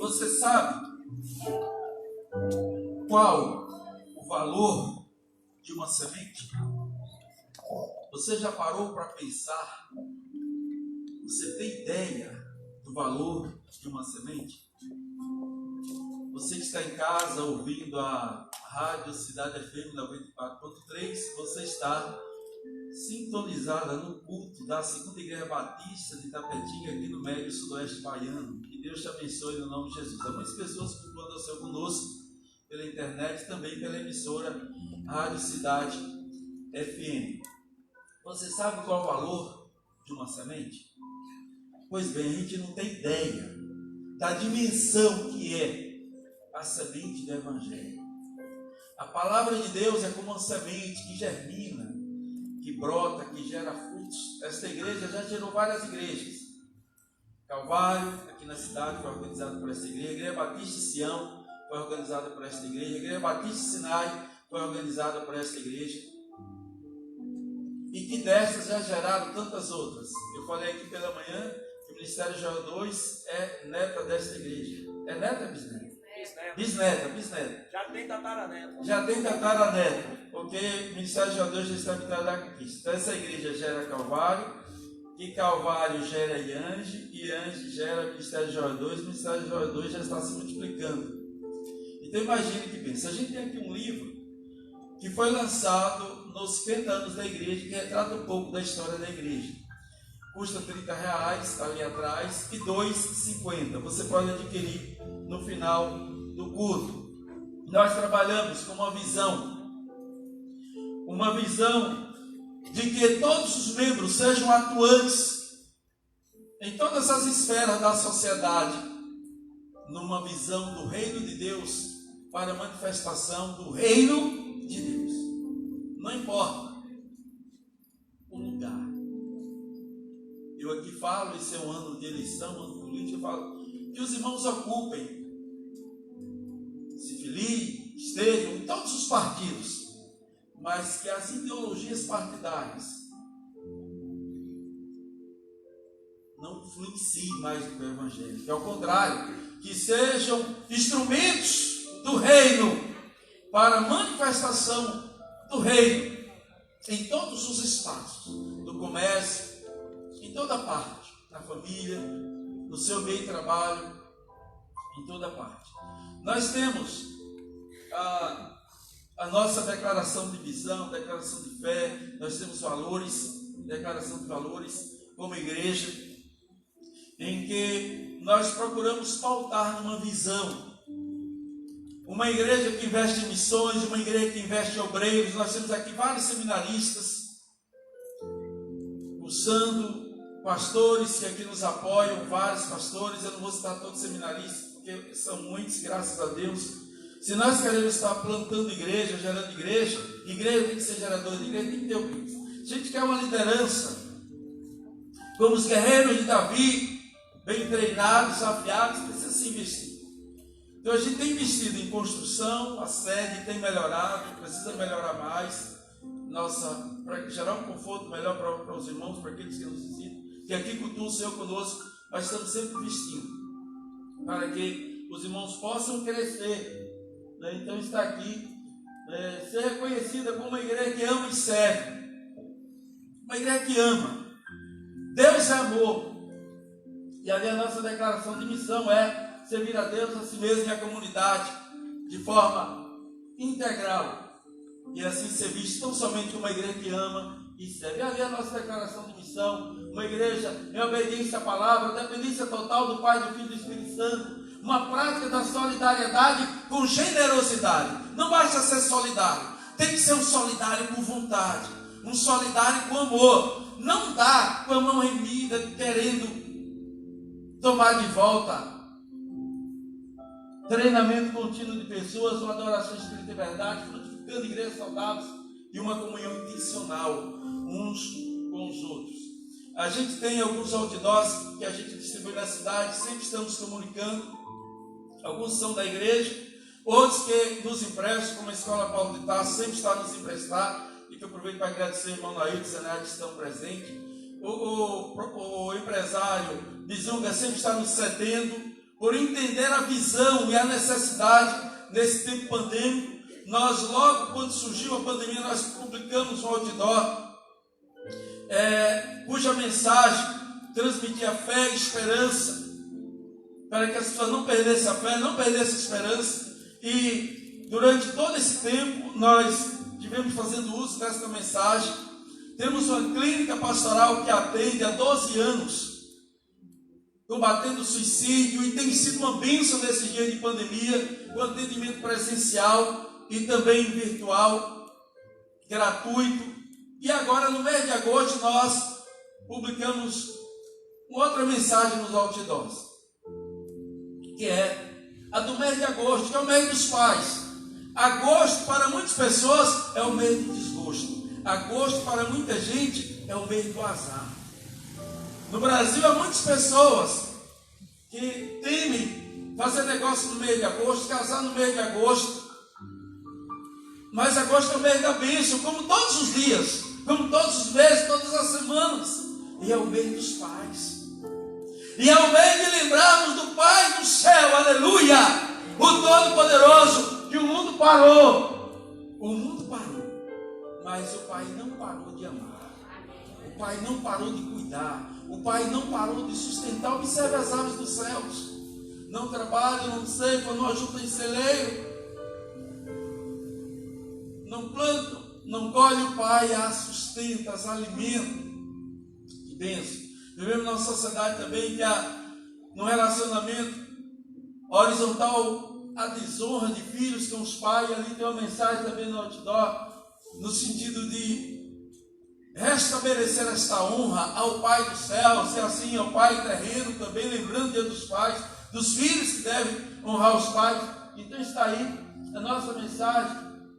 Você sabe qual o valor de uma semente? Você já parou para pensar? Você tem ideia do valor de uma semente? Você que está em casa ouvindo a Rádio Cidade FM 94.3, você está sintonizada no culto da Segunda Igreja Batista de Itapetinga, aqui no Médio Sudoeste Baiano. Que Deus te abençoe no nome de Jesus. Há muitas pessoas que mandam o seu conosco pela internet, também pela emissora Rádio Cidade FM. Você sabe qual é o valor de uma semente? Pois bem, a gente não tem ideia da dimensão que é a semente do Evangelho. A palavra de Deus é como uma semente que germina, que brota, que gera frutos. Esta igreja já gerou várias igrejas. Calvário, aqui na cidade, foi organizado por esta igreja. A Igreja Batista Sião foi organizada por esta igreja. A Igreja Batista Sinai foi organizada por esta igreja. E que destas já geraram tantas outras. Eu falei aqui pela manhã que o Ministério Joel 2 é neta desta igreja. É neta ou bisneta? Bisneta. Já tem tataraneto. Já tem tataraneto, porque o Ministério Joel 2 já está habitado da conquista. Então essa igreja gera Calvário, e Calvário gera Iange, e Iange gera Ministério Joel 2, o Ministério Joel 2 já está se multiplicando. Então imagine que bem, se a gente tem aqui um livro que foi lançado nos 50 anos da igreja, que retrata um pouco da história da igreja. Custa R$30, está ali atrás, e R$2,50. Você pode adquirir no final do culto. Nós trabalhamos com uma visão de que todos os membros sejam atuantes em todas as esferas da sociedade, numa visão do reino de Deus para a manifestação do reino de Deus. Não importa o lugar. Eu aqui falo, esse é um ano de eleição, ano político, eu falo que os irmãos ocupem, se filiem, estejam em todos os partidos, mas que as ideologias partidárias não influenciem mais do que o Evangelho, que ao contrário, que sejam instrumentos do reino para a manifestação do reino em todos os espaços, do comércio, em toda parte, na família, no seu meio de trabalho, em toda parte. Nós temos a nossa declaração de visão, declaração de fé, nós temos valores, declaração de valores como igreja, em que nós procuramos pautar numa visão. Uma igreja que investe em missões, uma igreja que investe em obreiros. Nós temos aqui vários seminaristas, cursando, pastores que aqui nos apoiam, vários pastores. Eu não vou citar todos os seminaristas, porque são muitos, graças a Deus. Se nós queremos estar plantando igreja, gerando igreja tem que ser gerador de igreja, tem que ter o Cristo. A gente quer uma liderança, como os guerreiros de Davi, bem treinados, afiados, precisa se investir. Então a gente tem investido em construção, a sede tem melhorado, precisa melhorar mais, para gerar um conforto melhor para os irmãos, para aqueles que nos visitam, que aqui cultuam o Senhor conosco, mas estamos sempre investindo, para que os irmãos possam crescer. Então está aqui, ser reconhecida como uma igreja que ama e serve, uma igreja que ama. Deus é amor, e ali a nossa declaração de missão é servir a Deus, a si mesmo e a comunidade de forma integral, e assim ser visto tão somente como uma igreja que ama e serve. E ali a nossa declaração de missão, uma igreja em obediência à palavra, dependência total do Pai, do Filho e do Espírito Santo, uma prática da solidariedade com generosidade. Não basta ser solidário, tem que ser um solidário com vontade, um solidário com amor. Não dá com a mão remida, querendo tomar de volta treinamento contínuo de pessoas, uma adoração espírita e verdade, frutificando igrejas saudáveis e uma comunhão intencional uns com os outros. A gente tem alguns outdoors que a gente distribui na cidade, sempre estamos comunicando. Alguns são da igreja, outros que nos emprestam, como a Escola Paulo de Tarso sempre está a nos emprestar, e que eu aproveito para agradecer o irmão Nair e Zenaide que estão presentes. O empresário Bizunga sempre está nos cedendo, por entender a visão e a necessidade nesse tempo pandêmico. Nós, logo quando surgiu a pandemia, nós publicamos um outdoor, cuja mensagem transmitia fé e esperança, para que as pessoas não perdessem a fé, não perdessem a esperança. E durante todo esse tempo, nós tivemos fazendo uso dessa mensagem. Temos uma clínica pastoral que atende há 12 anos, combatendo o suicídio, e tem sido uma bênção nesse dia de pandemia, com atendimento presencial e também virtual, gratuito. E agora, no mês de agosto, nós publicamos outra mensagem nos outdoors, que é a do mês de agosto, que é o mês dos pais. Agosto, para muitas pessoas, é o mês de desgosto. Agosto, para muita gente, é o mês do azar. No Brasil, há muitas pessoas que temem fazer negócio no mês de agosto, casar no mês de agosto. Mas agosto é o mês da bênção, como todos os dias, como todos os meses, todas as semanas. E é o mês dos pais. E é o mês de lembrarmos do Pai do céu, aleluia, o Todo-Poderoso, que o mundo parou. O mundo parou, mas o Pai não parou de amar. O Pai não parou de cuidar. O Pai não parou de sustentar. Observe as aves dos céus. Não trabalham, não ceifam, não ajuntam em celeiro, não plantam, não colhem. O Pai as sustenta, as alimenta. Que bênção. Vivemos numa sociedade também que no relacionamento horizontal, a desonra de filhos com os pais. Ali tem uma mensagem também no outdoor, no sentido de restabelecer esta honra ao Pai do céu, e assim ao Pai terreno também, lembrando o dia dos pais, dos filhos que devem honrar os pais. Então está aí a nossa mensagem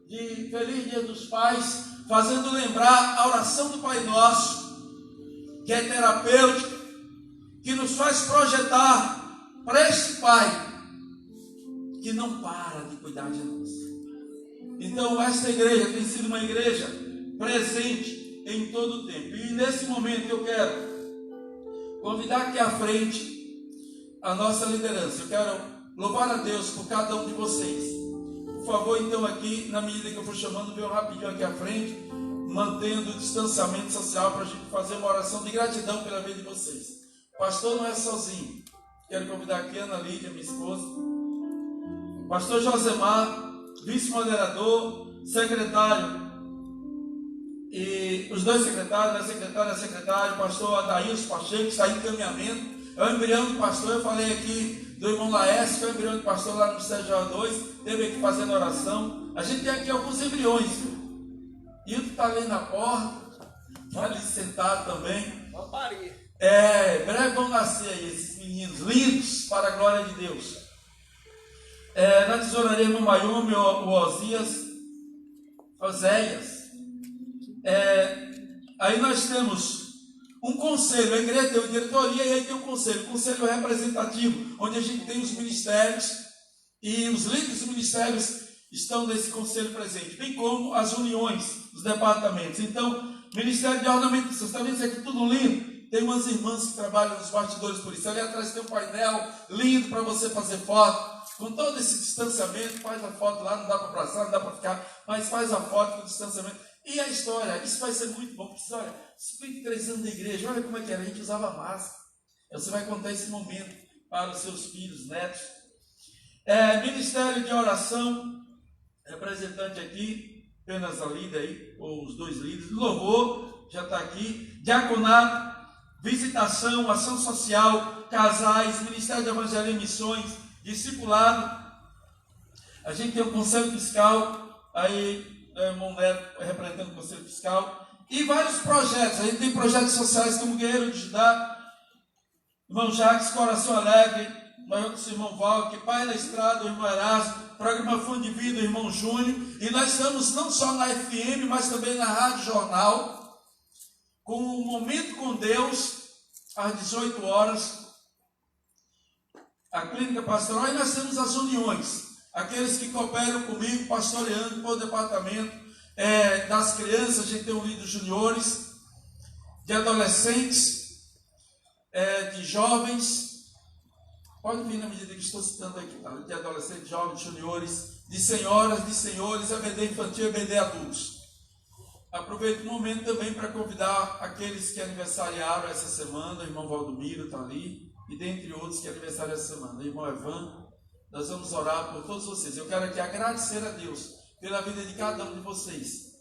de Feliz Dia dos Pais, fazendo lembrar a oração do Pai Nosso, que é terapêutica, que nos faz projetar para este Pai que não para de cuidar de nós. Então esta igreja tem sido uma igreja presente em todo o tempo. E nesse momento eu quero convidar aqui à frente a nossa liderança. Eu quero louvar a Deus por cada um de vocês. Por favor, então aqui, na medida que eu for chamando, venham rapidinho aqui à frente, mantendo o distanciamento social, para a gente fazer uma oração de gratidão pela vida de vocês. O pastor não é sozinho. Quero convidar aqui a Ana Lídia, minha esposa, pastor Josemar, vice-moderador, secretário, e os dois secretários, a secretária e a secretária, o pastor Adailson Pacheco, que está em encaminhamento, é o embrião do pastor. Eu falei aqui do irmão Laércio, que é o embrião do pastor lá no Ministério 2, teve aqui fazendo oração. A gente tem aqui alguns embriões, viu? E o que está ali na porta, está ali sentado também. Breve vão nascer aí esses meninos lindos, para a glória de Deus. Na tesouraria, irmão Mayumi, o Oséias. Aí nós temos um conselho. A igreja tem uma diretoria e aí tem um conselho. O conselho representativo, onde a gente tem os ministérios, e os líderes dos ministérios estão nesse conselho presente, bem como as uniões, os departamentos. Então, Ministério de Ornamento, vocês estão vendo isso aqui tudo lindo? Tem umas irmãs que trabalham nos bastidores por isso. Ali atrás tem um painel lindo para você fazer foto. Com todo esse distanciamento, faz a foto lá, não dá para abraçar, não dá para ficar, mas faz a foto com distanciamento. E a história, isso vai ser muito bom, porque olha, 53 anos de igreja, olha como é que era, a gente usava máscara. Você vai contar esse momento para os seus filhos, netos. Ministério de oração, representante aqui, apenas a líder aí, ou os dois líderes. Louvor, já está aqui. Diaconato, visitação, ação social, casais, Ministério de Evangelho e Missões, discipulado. A gente tem o Conselho Fiscal, aí o irmão Neto representando o Conselho Fiscal, e vários projetos. A gente tem projetos sociais como Guerreiro de Judá, irmão Jacques, Coração Alegre, o irmão Valque, Pai na Estrada, o irmão Erasmo, Programa Fundo de Vida, o irmão Júnior. E nós estamos não só na FM, mas também na Rádio Jornal, com o Momento com Deus, às 18 horas, a Clínica Pastoral. E nós temos as uniões, aqueles que cooperam comigo, pastoreando por departamento das crianças. A gente tem um líder de juniores, de adolescentes, de jovens, Pode vir na medida que estou citando aqui, tá? De adolescentes, jovens, juniores, de senhoras, de senhores, EBD infantil, EBD adultos. Aproveito o momento também para convidar aqueles que aniversariaram essa semana. O irmão Valdomiro está ali, e dentre outros que aniversariaram essa semana. O irmão Evan, nós vamos orar por todos vocês. Eu quero aqui agradecer a Deus pela vida de cada um de vocês,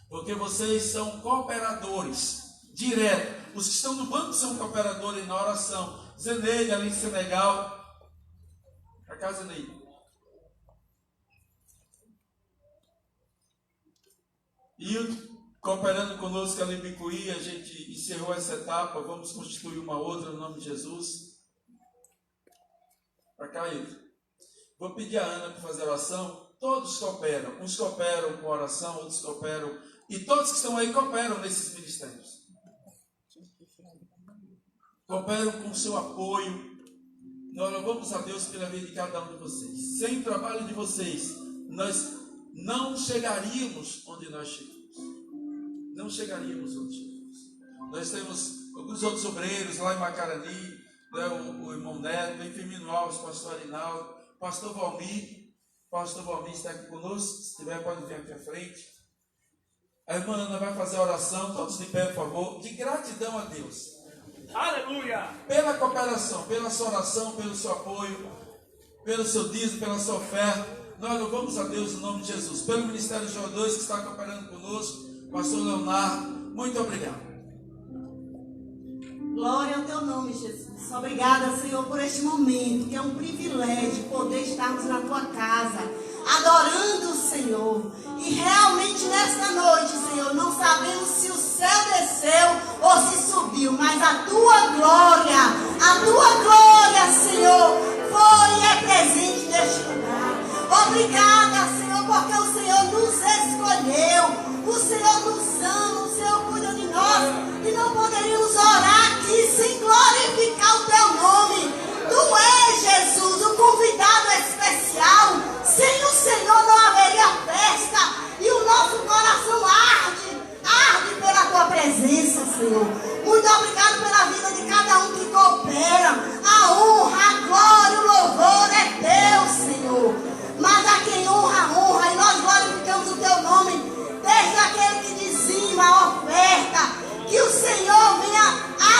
porque vocês são cooperadores direto. Os que estão no banco são cooperadores na oração. Zeneide, ali em Senegal. Para cá, Zeneide. E cooperando conosco ali em Bicuí, a gente encerrou essa etapa. Vamos constituir uma outra no nome de Jesus. Para cá, Hilton. Vou pedir a Ana para fazer a oração. Todos cooperam. Uns cooperam com oração, outros cooperam. E todos que estão aí cooperam nesses ministérios. Cooperam com o seu apoio. Nós louvamos a Deus pela vida de cada um de vocês. Sem o trabalho de vocês, nós não chegaríamos onde nós chegamos. Não chegaríamos onde chegamos. Nós temos alguns outros obreiros lá em Macarani, né, o irmão Neto, o Firmino Alves, o pastor Arinaldo, o pastor Valmir. O pastor Valmir está aqui conosco. Se tiver, pode vir aqui à frente. A irmã Ana vai fazer a oração. Todos de pé, por favor. De gratidão a Deus. Aleluia! Pela cooperação, pela sua oração, pelo seu apoio, pelo seu dízimo, pela sua oferta. Nós louvamos a Deus no nome de Jesus. Pelo Ministério de Jogadores que está cooperando conosco, pastor Leonardo, muito obrigado. Glória ao teu nome, Jesus. Obrigada, Senhor, por este momento, que é um privilégio poder estarmos na tua casa, adorando o Senhor. E realmente nesta noite, Senhor, não sabemos se o céu desceu ou se subiu, mas a tua glória, Senhor, foi e é presente neste lugar. Obrigada, Senhor, porque o Senhor nos escolheu, o Senhor nos ama, o Senhor cuida de nós. E não poderíamos orar aqui sem glorificar o teu nome. Tu és, Jesus, o convidado especial. Sem o Senhor não haveria festa. E o nosso coração arde pela tua presença, Senhor. Muito obrigado pela vida de cada um que coopera. A honra, a glória, o louvor é teu, Senhor. Mas a quem honra, e nós glorificamos o teu nome, desde aquele que dizima a oferta. Que o Senhor venha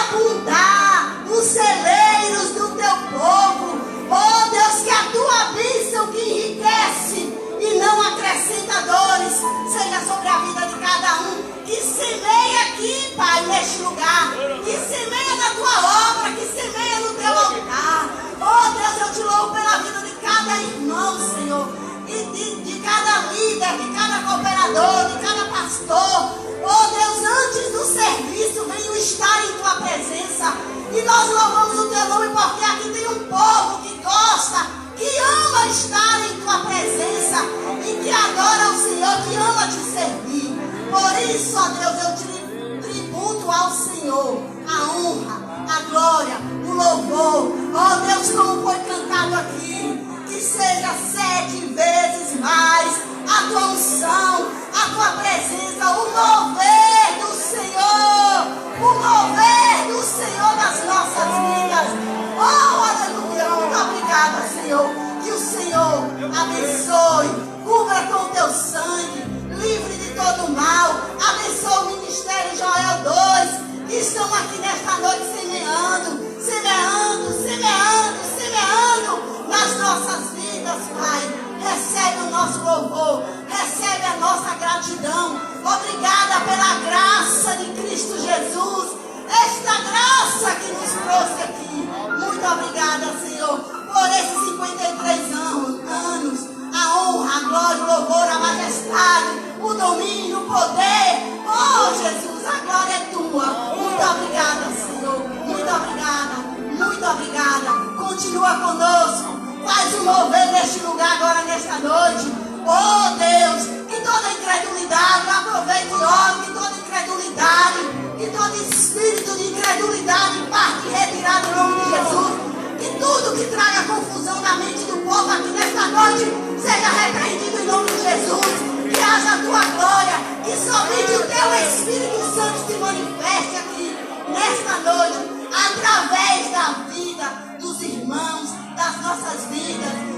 abundar os celeiros do teu povo. Oh Deus, que a tua bênção que enriquece e não acrescenta dores seja sobre a vida de cada um. Que semeia aqui, Pai, neste lugar. Que semeia na tua obra, que semeia no teu altar. Oh Deus, eu te louvo pela vida de cada irmão, Senhor. E de cada líder, de cada cooperador, de cada pastor. Oh Deus, antes do serviço, venho estar em tua presença. E nós louvamos o teu nome porque aqui tem um povo que gosta, que ama estar em tua presença e que adora o Senhor, que ama te servir. Por isso, ó Deus, eu tributo ao Senhor a honra, a glória, o louvor. Ó Deus, como foi cantado aqui, que seja 7 vezes mais a tua unção, a tua presença, o mover do Senhor nas nossas vidas. Oh, aleluia, muito obrigada, Senhor. Que o Senhor abençoe, cubra com o teu sangue, livre de todo mal. Abençoe o Ministério Joel 2, que estão aqui nesta noite semeando nas nossas vidas, Pai. Recebe o nosso louvor, recebe a nossa gratidão. Obrigada pela graça de Cristo Jesus, esta graça que nos trouxe aqui. Muito obrigada, Senhor, por esses 53 anos. A honra, a glória, o louvor, a majestade, o domínio, o poder. Oh, Jesus, a glória é tua. Muito obrigada, Senhor. Muito obrigada. Continua conosco. Faz um mover neste lugar agora, nesta noite. Oh Deus, que toda incredulidade, aproveite e ore, que toda incredulidade, que todo espírito de incredulidade parte retirado no nome de Jesus. Que tudo que traga confusão na mente do povo aqui nesta noite seja repreendido em nome de Jesus. Que haja a tua glória, que somente o teu Espírito Santo se manifeste aqui nesta noite. através da vida dos irmãos, das nossas vidas.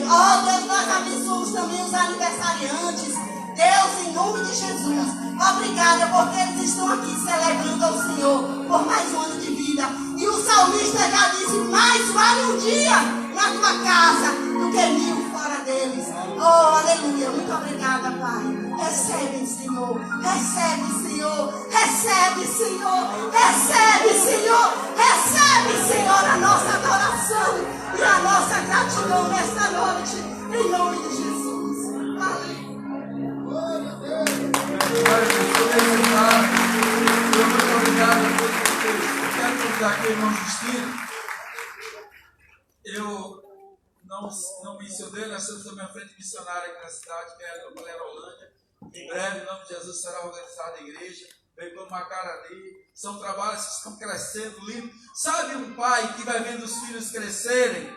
Oh Deus, nós abençoamos também os aniversariantes. Deus, em nome de Jesus, obrigada porque eles estão aqui celebrando ao Senhor por mais um ano de vida. E o salmista já disse: mais vale um dia na tua casa do que 1000 fora deles. Oh, aleluia. Muito obrigada, Pai. Recebe, Senhor. Recebe, Senhor. Recebe, Senhor. Recebe, Senhor. Recebe, Senhor, a nossa adoração e a nossa gratidão nesta noite. Em nome de Jesus. Aleluia. Muito obrigado a todos vocês. Eu quero convidar aqui o irmão Justino. Eu não mencionei, nós temos também a frente missionária aqui na cidade, que é a Holândia. Em breve, em nome de Jesus, será organizada a igreja. Vem por Macarani. São trabalhos que estão crescendo, lindo. Sabe um pai que vai vendo os filhos crescerem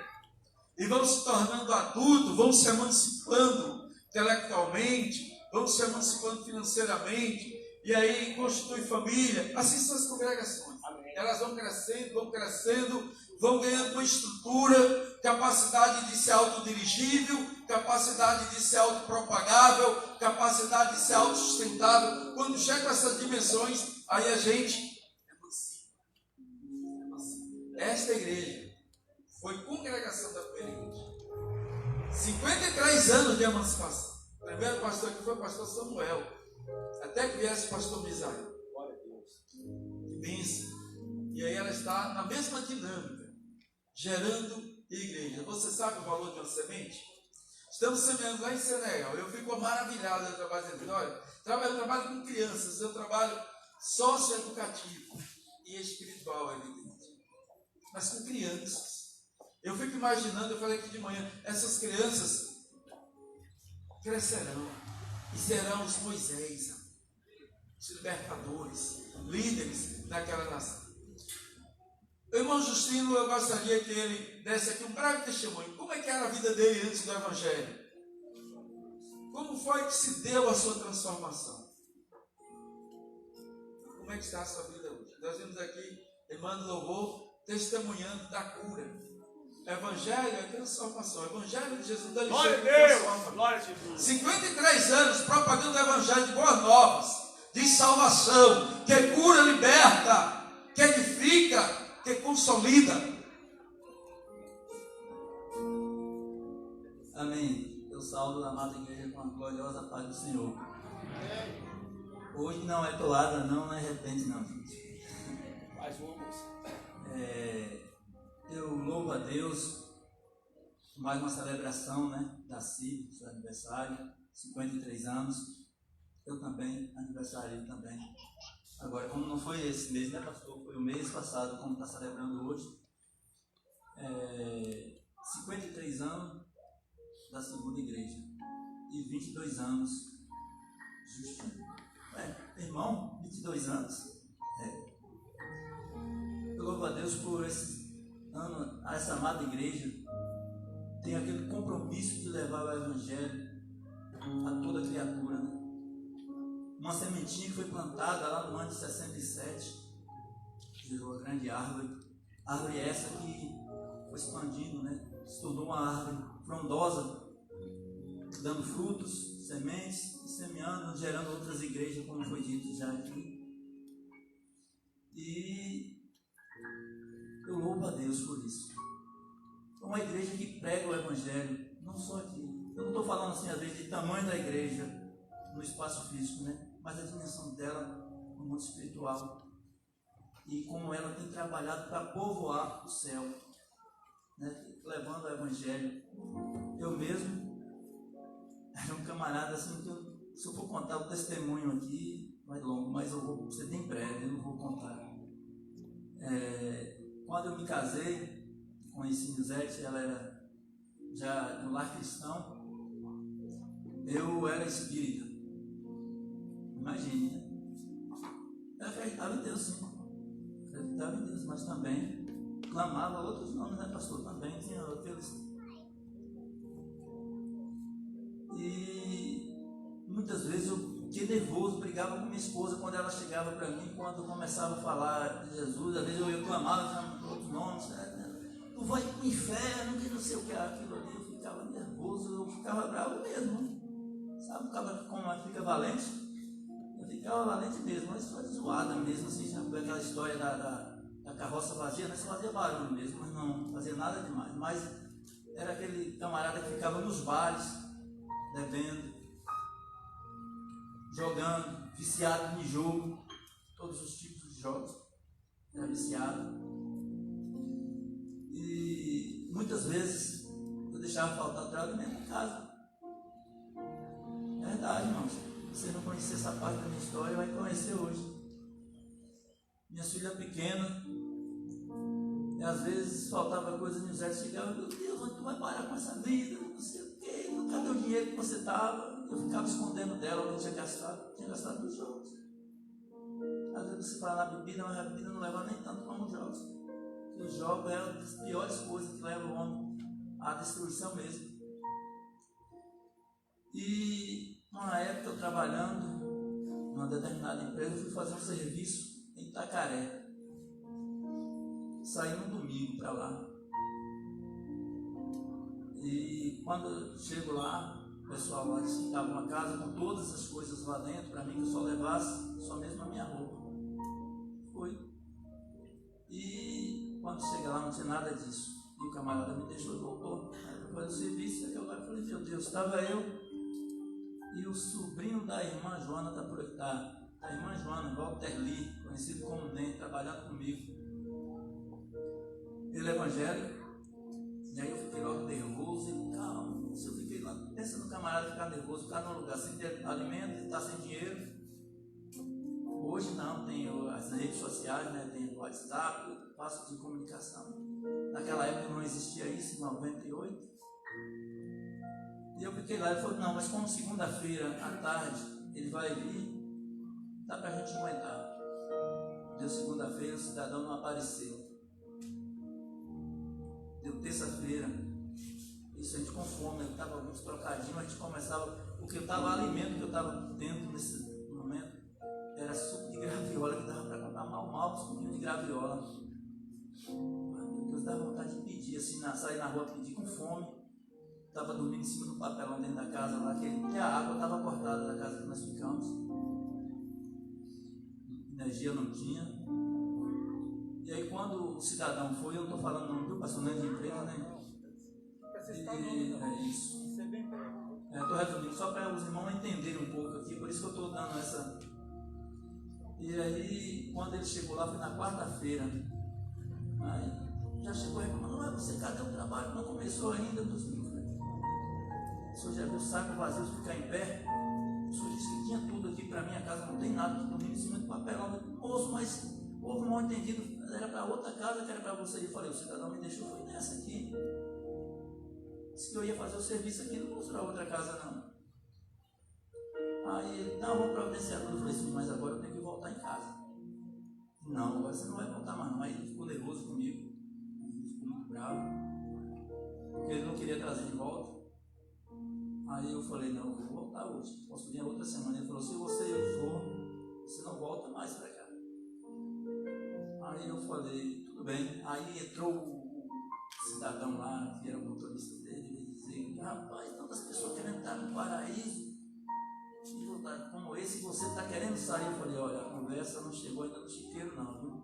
e vão se tornando adultos, vão se emancipando intelectualmente, vão se emancipando financeiramente, e aí constitui família. Assim são as congregações. Elas vão crescendo, vão ganhando uma estrutura, capacidade de ser autodirigível, capacidade de ser autopropagável, capacidade de ser autossustentável. Quando chega a essas dimensões, aí a gente emancipa. Esta igreja foi congregação da primeira igreja. 53 anos de emancipação. O primeiro pastor aqui foi o pastor Samuel, até que viesse o pastor Misael. Pensa. E aí ela está na mesma dinâmica, gerando igreja. Você sabe o valor de uma semente? Estamos semeando lá em Senegal. Eu fico maravilhado do trabalho dele. Olha, eu trabalho com crianças, eu trabalho socioeducativo e espiritual, evidente. Mas com crianças. Eu fico imaginando, eu falei aqui de manhã, essas crianças crescerão e serão os Moisés, os libertadores, líderes daquela nação. O irmão Justino, eu gostaria que ele desse aqui um breve testemunho. Como é que era a vida dele antes do Evangelho? Como foi que se deu a sua transformação? Como é que está a sua vida hoje? Nós vimos aqui, irmã do louvor, testemunhando da cura. Evangelho é transformação. Evangelho de Jesus da Glória a Deus! Glória a Jesus! 53 anos propagando o Evangelho de boas novas, de salvação, que cura, liberta, que edifica, que consolida. Amém. Eu saúdo a amada igreja com a gloriosa paz do Senhor. Hoje não é toada, não é repente, não, gente. Mais uma moça. Eu louvo a Deus por mais uma celebração, né, da CIB, seu aniversário, 53 anos. Eu também, aniversário também. Agora, como não foi esse mês, né, pastor? Foi o mês passado, como está celebrando hoje. 53 anos da segunda igreja e 22 anos Justino. Irmão, 22 anos. Eu louvo a Deus por esse ano, essa amada igreja tem aquele compromisso de levar o Evangelho a toda criatura, né? Uma sementinha que foi plantada lá no ano de 67 gerou uma grande árvore. Árvore essa que foi expandindo, né? Se tornou uma árvore frondosa, dando frutos, sementes, e semeando, gerando outras igrejas, como foi dito já aqui. E eu louvo a Deus por isso. É uma igreja que prega o Evangelho, não só aqui. Eu não estou falando assim, às vezes, de tamanho da igreja no espaço físico, né? Mas a dimensão dela no mundo espiritual. E como ela tem trabalhado para povoar o céu, né? Levando o Evangelho. Eu mesmo era um camarada assim, que se eu for contar o testemunho aqui, vai longo, mas você tem breve, eu não vou contar. Quando eu me casei, conheci Nizete, ela era já no lar cristão, eu era espírita. Imagine, né? Eu acreditava em Deus, sim. Acreditava em Deus, mas também clamava outros nomes, né, pastor? Também tinha aqueles. E muitas vezes eu queria fiquei nervoso, brigava com minha esposa quando ela chegava para mim, quando eu começava a falar de Jesus, às vezes eu clamava outros nomes, tu vai para o inferno, que não sei o que, aquilo ali, eu ficava nervoso, eu ficava bravo mesmo, sabe, como fica valente? Eu ficava valente mesmo, uma história zoada mesmo, assim, sabe, aquela história da carroça vazia, só fazia barulho mesmo, mas não fazia nada demais, mas era aquele camarada que ficava nos bares, bebendo, jogando, viciado em jogo, todos os tipos de jogos, era viciado. E muitas vezes eu deixava faltar alimento em casa. É verdade, irmãos. Se você não conhecer essa parte da minha história, vai conhecer hoje. Minha filha pequena, e às vezes faltava coisa no Zé, chegava, meu Deus, onde tu vai parar com essa vida? Não sei o quê, cadê o dinheiro que você estava? Eu ficava escondendo dela onde tinha gastado nos jogos. Às vezes você fala na bebida, mas a bebida não leva nem tanto como os jogos. Porque os jogos é uma das piores coisas que levam o homem à destruição mesmo. E uma época eu trabalhando numa determinada empresa, eu fui fazer um serviço em Itacaré. Saí no domingo para lá. E quando eu chego lá, o pessoal lá disse que estava uma casa com todas as coisas lá dentro, para mim que eu só levasse só mesmo a minha roupa. Foi. E quando chega lá não tinha nada disso. E o camarada me deixou e voltou. Aí eu fazer o serviço, e eu falei, meu Deus, estava eu e o sobrinho da irmã Joana da irmã Joana, Walter Lee, conhecido como NEM, trabalhando comigo. Ele é evangélico. E aí eu fiquei logo nervoso e calmo. Se eu fiquei lá, pensa no camarada ficar nervoso, ficar num lugar sem ter alimento, estar sem dinheiro. Hoje não, tem as redes sociais, né? Tem o WhatsApp, passo de comunicação. Naquela época não existia isso, em 98. E eu fiquei lá, ele falou, não, mas como segunda-feira à tarde ele vai vir, dá pra gente aguentar. Deu segunda-feira, o cidadão não apareceu. Deu terça-feira, isso a gente com fome, eu estava alguns trocadinhos, a gente começava, porque eu estava alimento que eu estava tendo nesse momento, era suco de graviola, que dava para comprar mal, suquinho de graviola. Ai, meu Deus, dava vontade de pedir, assim, sair na rua, pedir com fome. Estava dormindo em cima do papelão dentro da casa lá, que a água estava cortada da casa que nós ficamos. Energia não tinha. E aí quando o cidadão foi, eu não estou falando não, viu, pastor, não é de empresa, né? É isso. Estou resumindo, só para os irmãos entenderem um pouco aqui, por isso que eu estou dando essa. E aí, quando ele chegou lá, foi na quarta-feira. Aí já chegou reclamando, mas você, cadê o trabalho? Não começou ainda, dos livros. O senhor já viu o saco vazio de ficar em pé? O senhor disse que tinha tudo aqui para minha casa, não tem nada, dormindo em cima do papelão. Moço, mas houve um mal entendido, era para outra casa que era para você. Eu falei, o cidadão me deixou, foi nessa aqui. Disse que eu ia fazer o serviço aqui, não fosse para outra casa não. Aí ele, não, vamos providenciar tudo. Eu falei assim, mas agora eu tenho que voltar em casa. Não, agora você não vai voltar mais não. Aí ele ficou nervoso comigo, ele ficou muito bravo, porque ele não queria trazer de volta. Aí eu falei, não, eu vou voltar hoje, posso vir outra semana. Ele falou, se você for, você não volta mais para cá. Aí eu falei, tudo bem. Aí entrou o cidadão lá, que era o motorista dele, ele dizia, rapaz, tantas pessoas querendo estar no paraíso, e lugar como esse, você está querendo sair. Eu falei, olha, a conversa não chegou ainda no chiqueiro não, viu?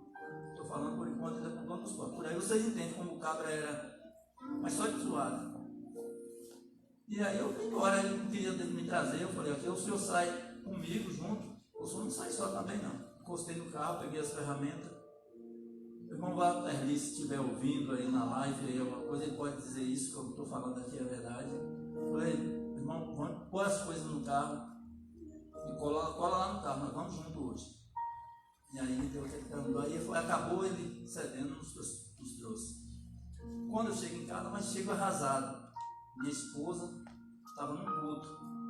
Estou falando por enquanto ainda com o dono dos portos. Por aí vocês entendem como o cabra era, mas só de zoado. E aí eu fui embora, ele não queria me trazer, eu falei, aqui o senhor sai comigo junto, o senhor não sai só também não. Encostei no carro, peguei as ferramentas. O irmão Walter Lee, se estiver ouvindo aí na live, aí alguma coisa, ele pode dizer isso, que eu estou falando aqui é verdade. Eu falei, irmão, vamos pôr as coisas no carro e cola lá no carro, nós vamos junto hoje. E aí deu aquele caminho, aí acabou ele cedendo, nos trouxe. Quando eu chego em casa, mas chego arrasado. Minha esposa estava no culto,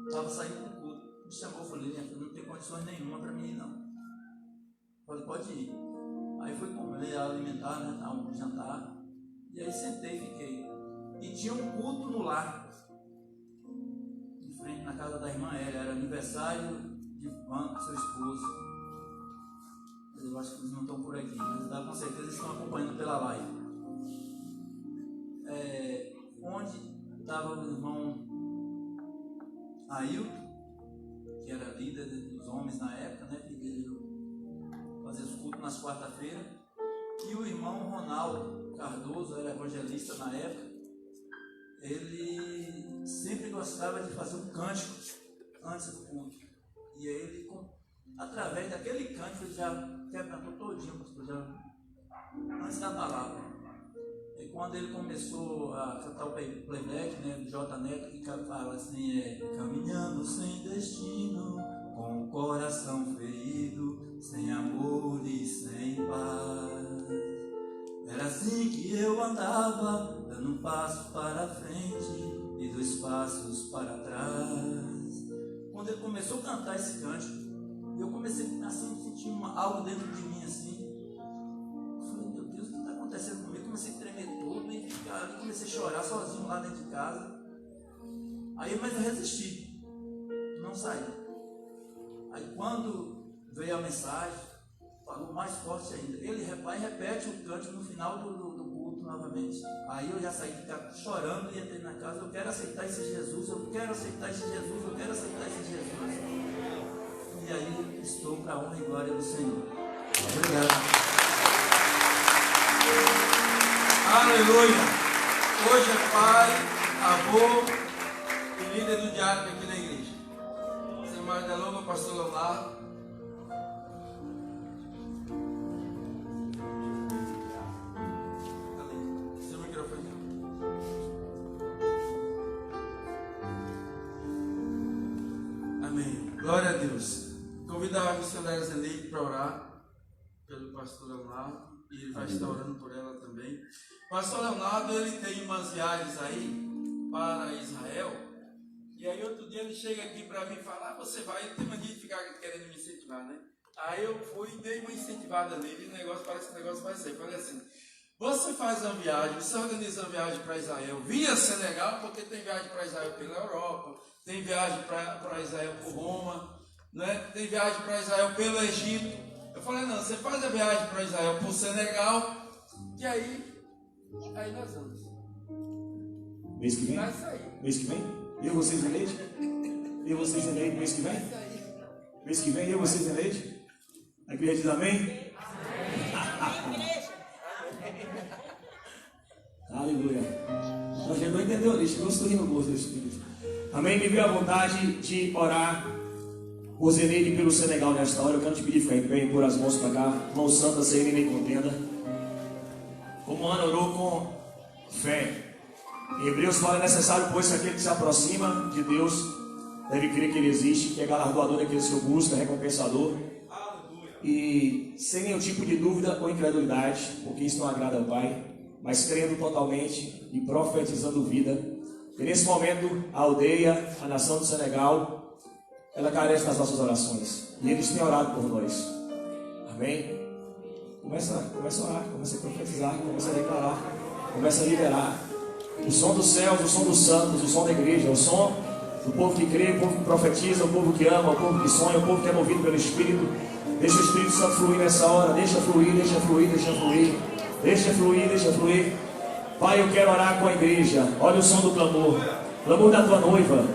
estava saindo do culto, me chamou, falei, minha filha, não tem condições nenhuma para mim ir não. Falei, pode ir. Aí fui comer, alimentar, né, um jantar, e aí sentei e fiquei. E tinha um culto no lar, em frente na casa da irmã Hélia, era aniversário Divano, seu esposo. Eu acho que eles não estão por aqui, mas com certeza eles estão acompanhando pela live. Onde estava o irmão Ailton, que era líder dos homens na época, né, que fazia os cultos nas quarta-feiras, e o irmão Ronaldo Cardoso, era evangelista na época. Ele sempre gostava de fazer um cântico antes do culto, e aí ele, através daquele cântico, ele já cantou todinho, pastor, já antes da palavra. E quando ele começou a cantar o playback, né, do J. Neto, que fala assim, caminhando sem destino, com o coração ferido, sem amor e sem paz. Era assim que eu andava, dando um passo para frente e 2 passos para trás. Quando ele começou a cantar esse cântico, eu comecei assim, a sentir algo dentro de mim assim. Eu falei, meu Deus, o que está acontecendo comigo? Comecei a tremer todo e comecei a chorar sozinho lá dentro de casa. Aí, mas eu resisti, não saí. Aí quando veio a mensagem, falou mais forte ainda. Ele repete o cântico no final do culto novamente. Aí eu já saí de casa chorando e entrei na casa. Eu quero aceitar esse Jesus, eu quero aceitar esse Jesus, eu quero aceitar esse Jesus. E aí estou para a honra e glória do Senhor. Obrigado. Aleluia! Hoje é pai, avô e líder do diário aqui na igreja. Sem mais delongas, pastor Leonardo. Seu microfone. Amém. Glória a Deus. Convidar a missionária Zeneide para orar pelo pastor Leonardo. E ele vai estar orando por ela também. O pastor Leonardo, ele tem umas viagens aí para Israel. E aí outro dia ele chega aqui para mim e fala, você vai, ele tem mania de ficar querendo me incentivar, né? Aí eu fui e dei uma incentivada nele, e o negócio, parece que o negócio vai sair. Falei assim, você faz uma viagem, você organiza uma viagem para Israel via Senegal, porque tem viagem para Israel pela Europa, tem viagem para Israel por Roma, né? Tem viagem para Israel pelo Egito. Eu falei, não, você faz a viagem para Israel por Senegal, que aí nós vamos. Mês que vem? Vai sair. Mês que vem? Eu, vocês e leite? Eu, vocês e leite, mês que vem? Mês que vem, eu, vocês e leite? A igreja diz amém? Aleluia. Nós já não entendeu isso, chegou sorrindo no gosto do Espírito. Amém? Me veio a vontade de orar por Zeneide pelo Senegal nesta hora. Eu quero te pedir, ficar em pé e pôr as mãos para cá. Mão santa, sem nem contenda. Como Ana orou com fé. Em Hebreus fala, é necessário, pois, que aquele que se aproxima de Deus deve crer que Ele existe, que é galardoador daqueles que o busca, recompensador. E sem nenhum tipo de dúvida ou incredulidade, porque isso não agrada ao Pai, mas crendo totalmente e profetizando vida. E nesse momento, a aldeia, a nação do Senegal, ela carece das nossas orações. E eles têm orado por nós. Amém? Começa a orar, começa a profetizar, começa a declarar, começa a liberar. O som dos céus, o som dos santos, o som da igreja, o som do povo que crê, o povo que profetiza, o povo que ama, o povo que sonha, o povo que é movido pelo Espírito. Deixa o Espírito Santo fluir nessa hora, deixa fluir, deixa fluir, deixa fluir, deixa fluir, deixa fluir. Pai, eu quero orar com a igreja. Olha o som do clamor, clamor da tua noiva,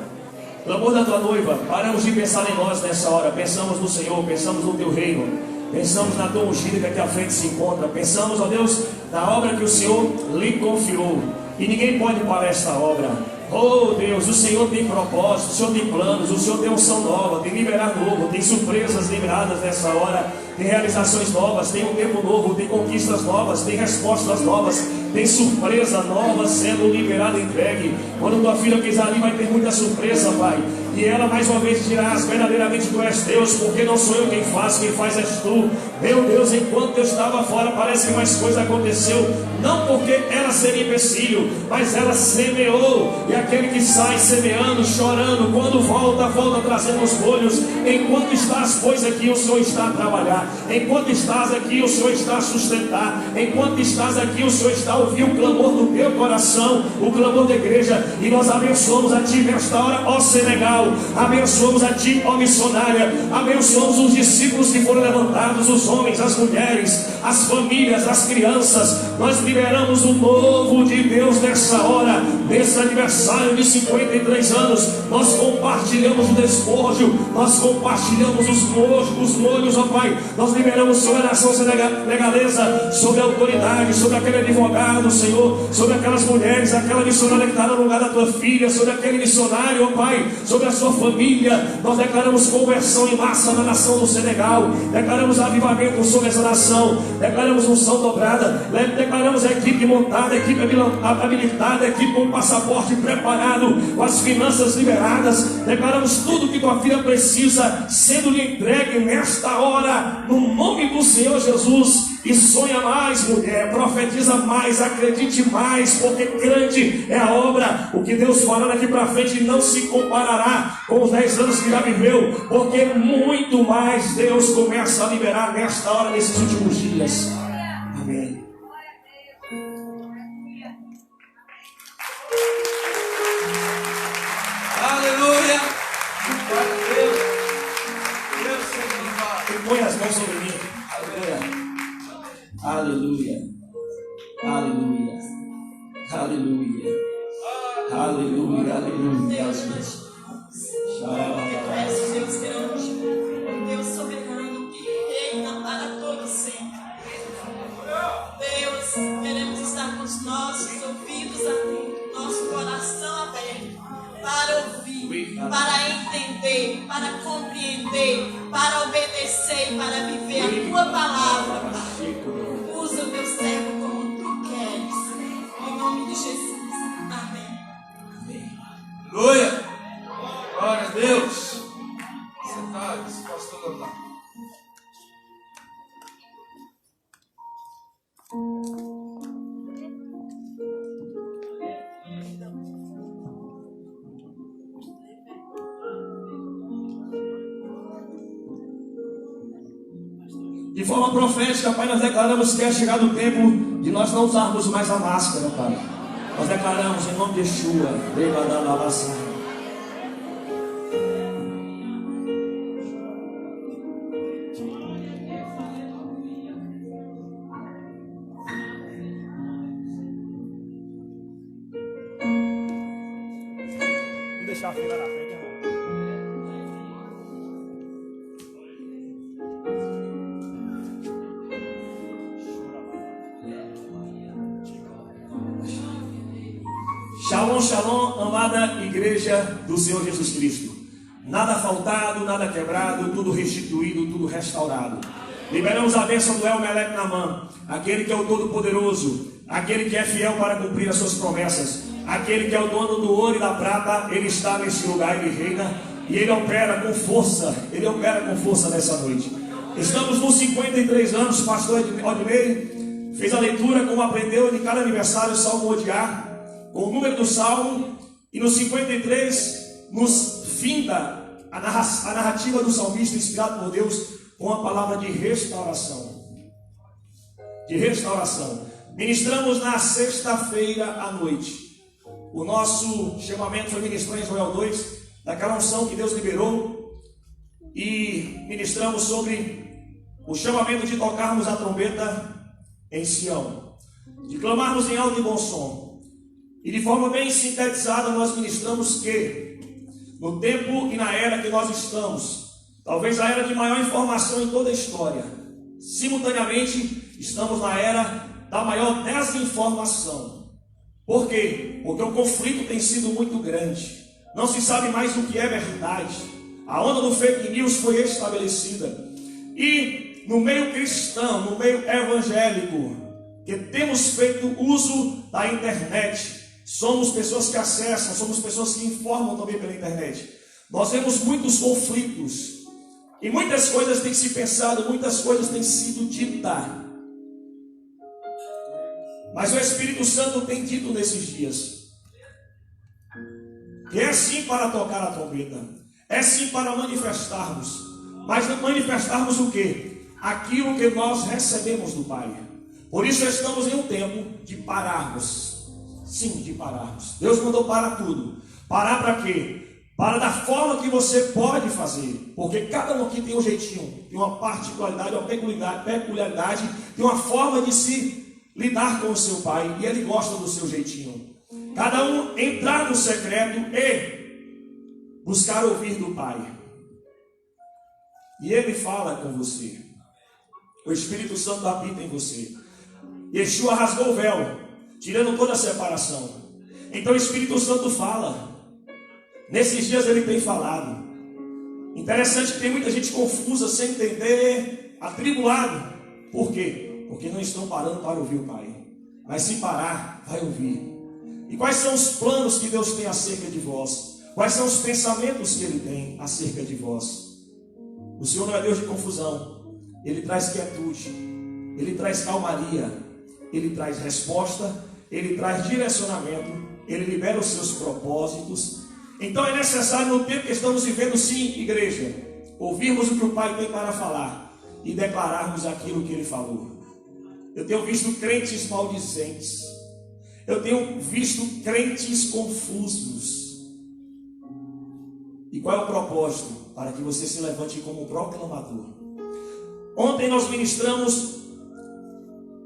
clamor da tua noiva. Paramos de pensar em nós nessa hora, pensamos no Senhor, pensamos no teu reino, pensamos na tua ungida que aqui à frente se encontra, pensamos, ó Deus, na obra que o Senhor lhe confiou. E ninguém pode parar esta obra. Oh Deus, o Senhor tem propósito, o Senhor tem planos, o Senhor tem unção nova, tem liberar novo, tem surpresas liberadas nessa hora, tem realizações novas, tem um tempo novo, tem conquistas novas, tem respostas novas, tem surpresa nova sendo liberada e entregue. Quando tua filha pisar ali vai ter muita surpresa, Pai. E ela mais uma vez dirás, verdadeiramente tu és Deus, porque não sou eu quem faz és tu. Meu Deus, enquanto eu estava fora, parece que mais coisa aconteceu. Não porque ela seria empecilho, mas ela semeou. E aquele que sai semeando, chorando, quando volta trazendo os folhos. Enquanto estás, pois, aqui, o Senhor está a trabalhar. Enquanto estás aqui, o Senhor está a sustentar. Enquanto estás aqui, o Senhor está a ouvir o clamor do teu coração, o clamor da igreja. E nós abençoamos a ti nesta hora, ó Senegal. Senegal. Abençoamos a ti, ó missionária. Abençoamos os discípulos que foram levantados, os homens, as mulheres, as famílias, as crianças. Nós liberamos o novo de Deus nessa hora, nesse aniversário de 53 anos. Nós compartilhamos o despojo, nós compartilhamos os molhos, ó Pai. Nós liberamos sobre a nação senegalesa, sobre a autoridade, sobre aquele advogado, Senhor, sobre aquelas mulheres, aquela missionária que está no lugar da tua filha, sobre aquele missionário, ó Pai, sobre a sua família. Nós declaramos conversão em massa na nação do Senegal, declaramos avivamento sobre essa nação, declaramos unção dobrada, declaramos a equipe montada, a equipe habilitada, a equipe com o passaporte preparado, com as finanças liberadas. Declaramos tudo que tua filha precisa sendo-lhe entregue nesta hora, no nome do Senhor Jesus. E sonha mais, mulher, profetiza mais, acredite mais, porque grande é a obra. O que Deus fará daqui para frente não se comparará com os 10 anos que já viveu, porque muito mais Deus começa a liberar nesta hora, nesses últimos dias. Amém. Aleluia! Glória a Deus! Deus seja louvado. E põe as mãos sobre mim. Aleluia. Aleluia. Aleluia. Aleluia. Aleluia. Aleluia. Peço, Deus grande, Deus soberano, que reina para todos sempre. Deus, queremos estar com os nossos ouvidos atentos, nosso coração aberto, para ouvir, para entender, para compreender, para obedecer e para viver a tua palavra, Pai. Usa o teu servo como tu queres. Em nome de Jesus. Amém. Aleluia! Glória a Deus! Sentados, pastor Leonardo. De forma profética, Pai, nós declaramos que é chegado o tempo de nós não usarmos mais a máscara, Pai. Nós declaramos em nome de Yeshua. Vamos deixar a fila na frente, irmão. Shalom, shalom, amada igreja do Senhor Jesus Cristo. Nada faltado, nada quebrado, tudo restituído, tudo restaurado. Liberamos a bênção do El Melech Naman, aquele que é o Todo-Poderoso, aquele que é fiel para cumprir as suas promessas, aquele que é o dono do ouro e da prata. Ele está nesse lugar, ele reina e ele opera com força nessa noite. Estamos nos 53 anos, pastor Odinei fez a leitura como aprendeu de cada aniversário, Salmo Odiar, com o número do Salmo, e no 53 nos finda a narrativa do salmista inspirado por Deus com a palavra de restauração. Ministramos na sexta-feira à noite. O nosso chamamento foi ministrar em Joel 2, daquela unção que Deus liberou, e ministramos sobre o chamamento de tocarmos a trombeta em Sião, de clamarmos em alto e bom som. E de forma bem sintetizada nós ministramos que no tempo e na era que nós estamos, talvez a era de maior informação em toda a história, simultaneamente estamos na era da maior desinformação. Por quê? Porque o conflito tem sido muito grande, não se sabe mais o que é verdade, a onda do fake news foi estabelecida, e no meio cristão, no meio evangélico, que temos feito uso da internet, somos pessoas que acessam, somos pessoas que informam também pela internet. Nós vemos muitos conflitos, e muitas coisas têm se pensado, muitas coisas têm sido ditas. Mas o Espírito Santo tem dito nesses dias que é sim para tocar a trombeta, é sim para manifestarmos, mas manifestarmos o quê? Aquilo que nós recebemos do Pai. Por isso estamos em um tempo de pararmos. Sim, de pararmos. Deus mandou parar tudo. Parar para quê? para da forma que você pode fazer, porque cada um aqui tem um jeitinho, tem uma particularidade, uma peculiaridade, tem uma forma de se lidar com o seu pai, e ele gosta do seu jeitinho. Cada um entrar no secreto e buscar ouvir do pai, e ele fala com você. O Espírito Santo habita em você. Yeshua rasgou o véu, tirando toda a separação. Então o Espírito Santo fala. Nesses dias ele tem falado. Interessante que tem muita gente confusa, sem entender, atribulado. Por quê? Porque não estão parando para ouvir o Pai. Mas se parar, vai ouvir. E quais são os planos que Deus tem acerca de vós? Quais são os pensamentos que Ele tem acerca de vós? O Senhor não é Deus de confusão. Ele traz quietude. Ele traz calmaria. Ele traz resposta. Ele traz direcionamento. Ele libera os seus propósitos. Então é necessário, no tempo que estamos vivendo, sim, igreja, ouvirmos o que o Pai tem para falar e declararmos aquilo que Ele falou. Eu tenho visto crentes maldizentes. Eu tenho visto crentes confusos. E qual é o propósito? Para que você se levante como proclamador. Ontem nós ministramos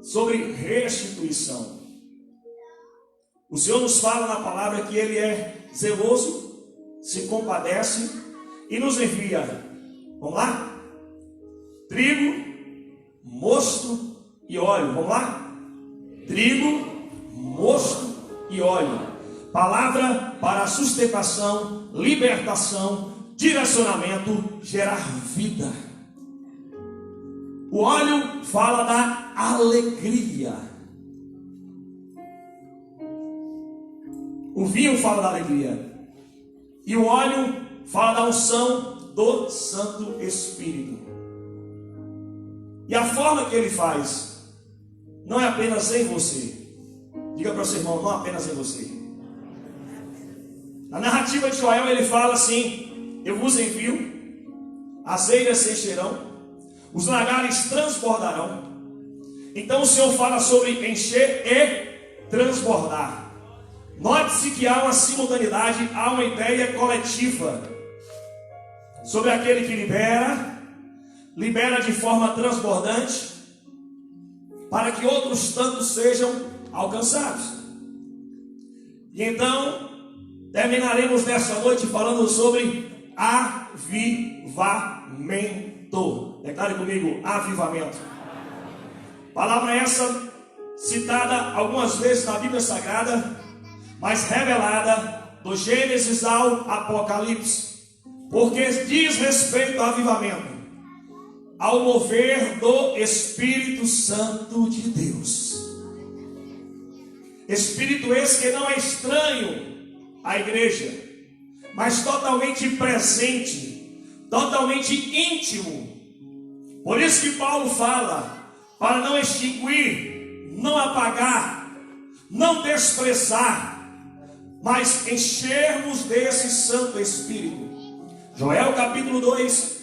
sobre restituição. O Senhor nos fala na palavra que Ele é zeloso, se compadece e nos envia. Vamos lá? Trigo, mosto e óleo. Vamos lá? Trigo, mosto e óleo. Palavra para sustentação, libertação, direcionamento, gerar vida. O óleo fala da alegria. O vinho fala da alegria. E o óleo fala da unção do Santo Espírito. E a forma que ele faz não é apenas em você. Diga para o seu irmão, não apenas em você. Na narrativa de Joel ele fala assim: eu vos envio, as eiras se encherão, os lagares transbordarão. Então o Senhor fala sobre encher e transbordar. Note-se que há uma simultaneidade, há uma ideia coletiva sobre aquele que libera de forma transbordante, para que outros tantos sejam alcançados. E então terminaremos nesta noite falando sobre avivamento. Declare comigo: avivamento. Palavra essa citada algumas vezes na Bíblia Sagrada, mas revelada do Gênesis ao Apocalipse, porque diz respeito ao avivamento, ao mover do Espírito Santo de Deus. Espírito esse que não é estranho à igreja, mas totalmente presente, totalmente íntimo. Por isso que Paulo fala, para não extinguir, não apagar, não desprezar, mas enchermos desse Santo Espírito. Joel capítulo 2,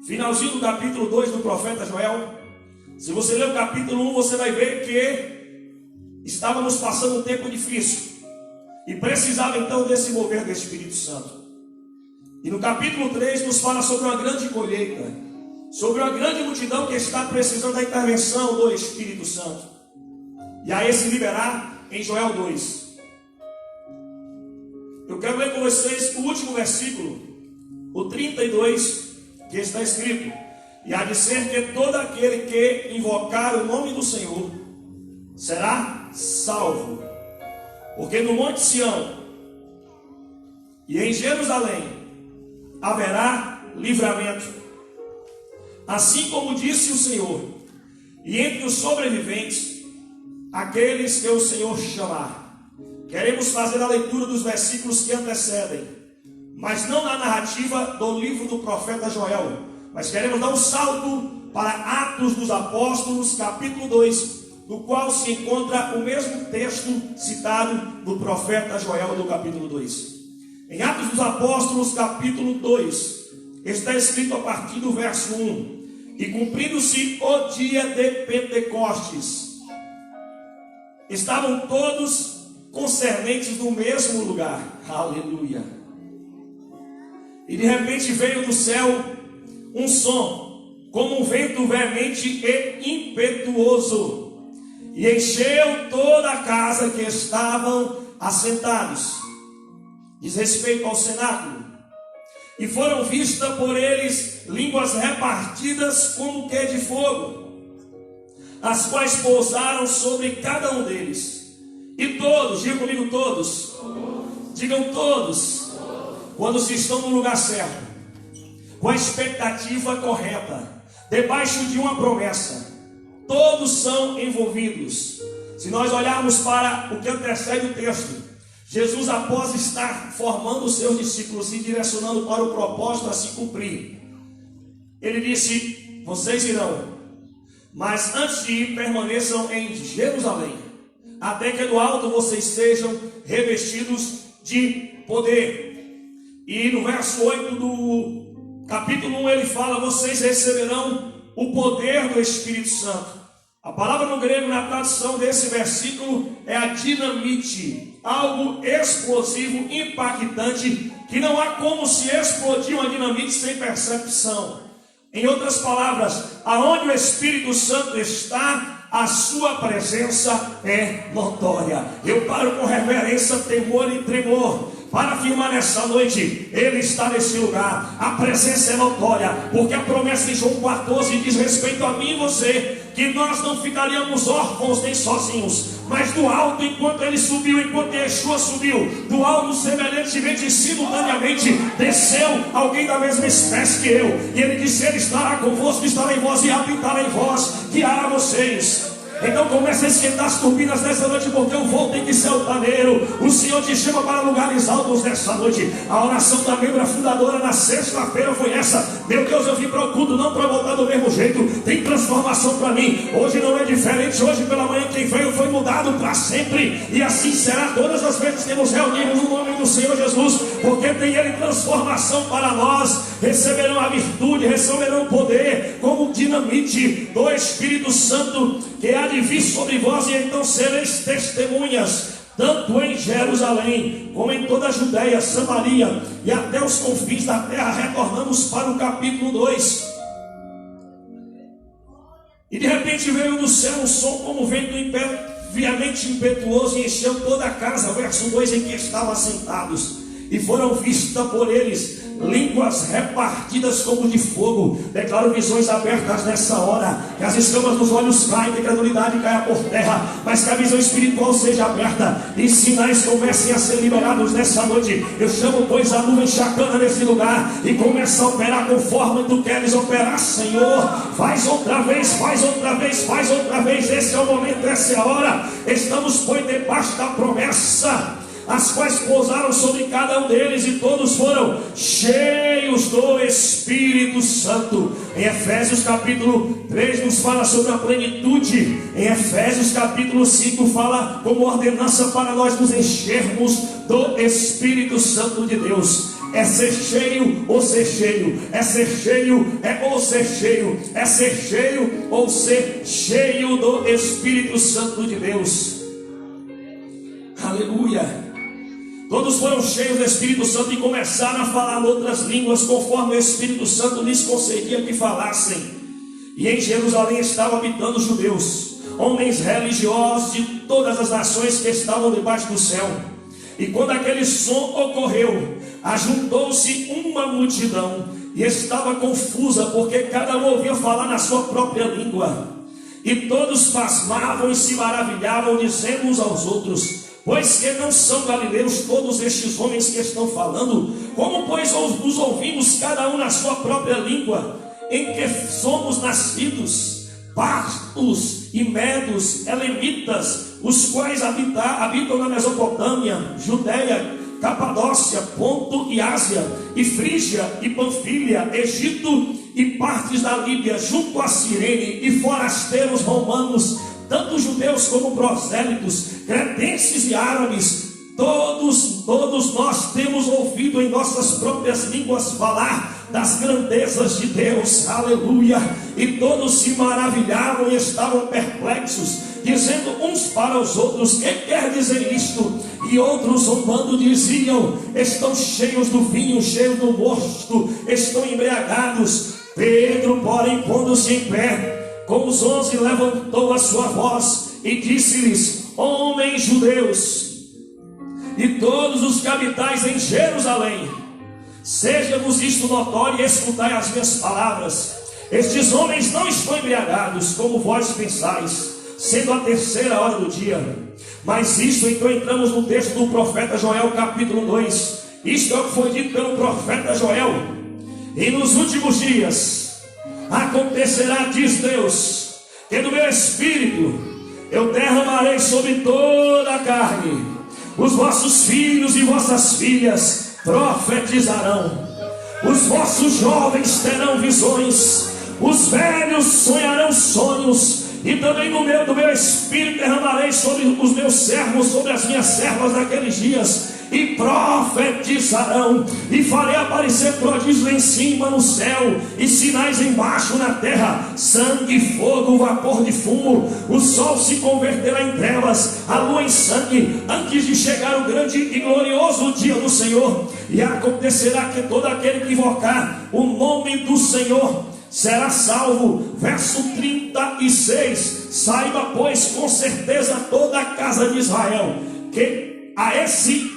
finalzinho do capítulo 2 do profeta Joel. Se você ler o capítulo 1, você vai ver que estávamos passando um tempo difícil e precisava então desse mover do Espírito Santo. E no capítulo 3 nos fala sobre uma grande colheita, sobre uma grande multidão que está precisando da intervenção do Espírito Santo. E a esse liberar em Joel 2. Eu quero ler com vocês o último versículo, o 32, que está escrito: e há de ser que todo aquele que invocar o nome do Senhor será salvo. Porque no Monte Sião e em Jerusalém haverá livramento, assim como disse o Senhor, e entre os sobreviventes, aqueles que o Senhor chamar. Queremos fazer a leitura dos versículos que antecedem, mas não na narrativa do livro do profeta Joel, mas queremos dar um salto para Atos dos Apóstolos, capítulo 2, no qual se encontra o mesmo texto citado no profeta Joel, do capítulo 2. Em Atos dos Apóstolos, capítulo 2, está escrito a partir do verso 1: e cumprindo-se o dia de Pentecostes, estavam todos concernentes no mesmo lugar. Aleluia. E de repente veio do céu um som, como um vento veemente e impetuoso, e encheu toda a casa que estavam assentados. Diz respeito ao cenáculo. E foram vistas por eles línguas repartidas como que de fogo, as quais pousaram sobre cada um deles. E todos, digam comigo todos, digam todos, quando se estão no lugar certo, com a expectativa correta, debaixo de uma promessa, todos são envolvidos. Se nós olharmos para o que antecede o texto, Jesus, após estar formando os seus discípulos e direcionando para o propósito a se cumprir, ele disse: vocês irão, mas antes de ir, permaneçam em Jerusalém, até que do alto vocês sejam revestidos de poder. E no verso 8 do capítulo 1 ele fala: vocês receberão o poder do Espírito Santo. A palavra no grego, na tradução desse versículo, é a dinamite, algo explosivo, impactante, que não há como se explodir uma dinamite sem percepção. Em outras palavras, aonde o Espírito Santo está, a sua presença é notória. Eu paro com reverência, temor e tremor para afirmar nessa noite: Ele está nesse lugar, a presença é notória, porque a promessa em João 14 diz respeito a mim e você, que nós não ficaríamos órfãos nem sozinhos, mas do alto, enquanto Ele subiu, enquanto Yeshua subiu, do alto semelhantemente, simultaneamente, desceu alguém da mesma espécie que eu, e Ele disse: Ele estará convosco, estará em vós e habitará em vós, guiará vocês. Então comece a esquentar as turbinas nessa noite, porque o voo tem que ser altaneiro. O Senhor te chama para lugares altos nessa noite. A oração da membra fundadora na sexta-feira foi essa: meu Deus, eu vim para o culto não para voltar do mesmo jeito, tem transformação para mim. Hoje não é diferente, hoje pela manhã quem veio foi mudado para sempre, e assim será todas as vezes que nos reunimos no nome do Senhor Jesus, porque tem Ele transformação para nós. Receberão a virtude, receberão o poder, como dinamite do Espírito Santo, que há de vir sobre vós, e então sereis testemunhas, tanto em Jerusalém, como em toda a Judeia, Samaria e até os confins da terra. Retornamos para o capítulo 2. E de repente veio do céu um som como vento viamente impetuoso, e encheu toda a casa, verso 2, em que estavam assentados. E foram vistas por eles línguas repartidas como de fogo. Declaro visões abertas nessa hora, que as escamas dos olhos caem, que a incredulidade caia por terra, mas que a visão espiritual seja aberta e sinais comecem a ser liberados nessa noite. Eu chamo, pois, a nuvem chacana nesse lugar e começa a operar conforme tu queres operar, Senhor. Faz outra vez, faz outra vez, faz outra vez. Esse é o momento, essa é a hora. Estamos, pois, debaixo da promessa, as quais pousaram sobre cada um deles, e todos foram cheios do Espírito Santo. Em Efésios capítulo 3 nos fala sobre a plenitude. Em Efésios capítulo 5 fala como ordenança para nós nos enchermos do Espírito Santo de Deus. É ser cheio ou ser cheio, é ser cheio ou ser cheio, é ser cheio ou ser cheio do Espírito Santo de Deus. Aleluia. Todos foram cheios do Espírito Santo e começaram a falar outras línguas, conforme o Espírito Santo lhes concedia que falassem. E em Jerusalém estavam habitando judeus, homens religiosos de todas as nações que estavam debaixo do céu. E quando aquele som ocorreu, ajuntou-se uma multidão, e estava confusa, porque cada um ouvia falar na sua própria língua. E todos pasmavam e se maravilhavam, dizendo uns aos outros: pois que não são galileus todos estes homens que estão falando? Como, pois, nos ouvimos cada um na sua própria língua, em que somos nascidos? Partos e medos, elemitas, os quais habitam na Mesopotâmia, Judeia, Capadócia, Ponto e Ásia, e Frígia e Panfilha, Egito e partes da Líbia, junto a Cirene, e forasteiros romanos, tanto judeus como prosélitos, cretenses e árabes, todos nós temos ouvido em nossas próprias línguas falar das grandezas de Deus, aleluia. E todos se maravilhavam e estavam perplexos, dizendo uns para os outros: que quer dizer isto? E outros, zombando, diziam: estão cheios do vinho, cheios do mosto, estão embriagados. Pedro, porém, pondo-se em pé com os 11, levantou a sua voz e disse-lhes: homens judeus, e todos os que habitais em Jerusalém, seja-vos isto notório e escutai as minhas palavras. Estes homens não estão embriagados, como vós pensais, sendo a 3ª hora do dia. Mas isto, então entramos no texto do profeta Joel, capítulo 2. Isto é o que foi dito pelo profeta Joel: e nos últimos dias acontecerá, diz Deus, que do meu espírito eu derramarei sobre toda a carne. Os vossos filhos e vossas filhas profetizarão, os vossos jovens terão visões, os velhos sonharão sonhos, e também do meu espírito derramarei sobre os meus servos, sobre as minhas servas naqueles dias, e profetizarão, e farei aparecer prodígios em cima no céu, e sinais embaixo na terra: sangue, fogo, vapor de fumo. O sol se converterá em trevas, a lua em sangue, antes de chegar o grande e glorioso dia do Senhor. E acontecerá que todo aquele que invocar o nome do Senhor será salvo. Verso 36: saiba, pois, com certeza toda a casa de Israel, que a esse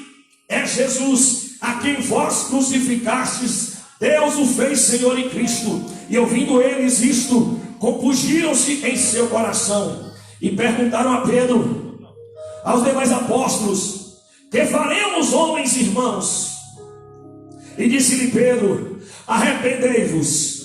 é Jesus, a quem vós crucificastes, Deus o fez Senhor e Cristo. E ouvindo eles isto, compungiram-se em seu coração, e perguntaram a Pedro, aos demais apóstolos: que faremos, homens e irmãos? E disse-lhe Pedro: arrependei-vos,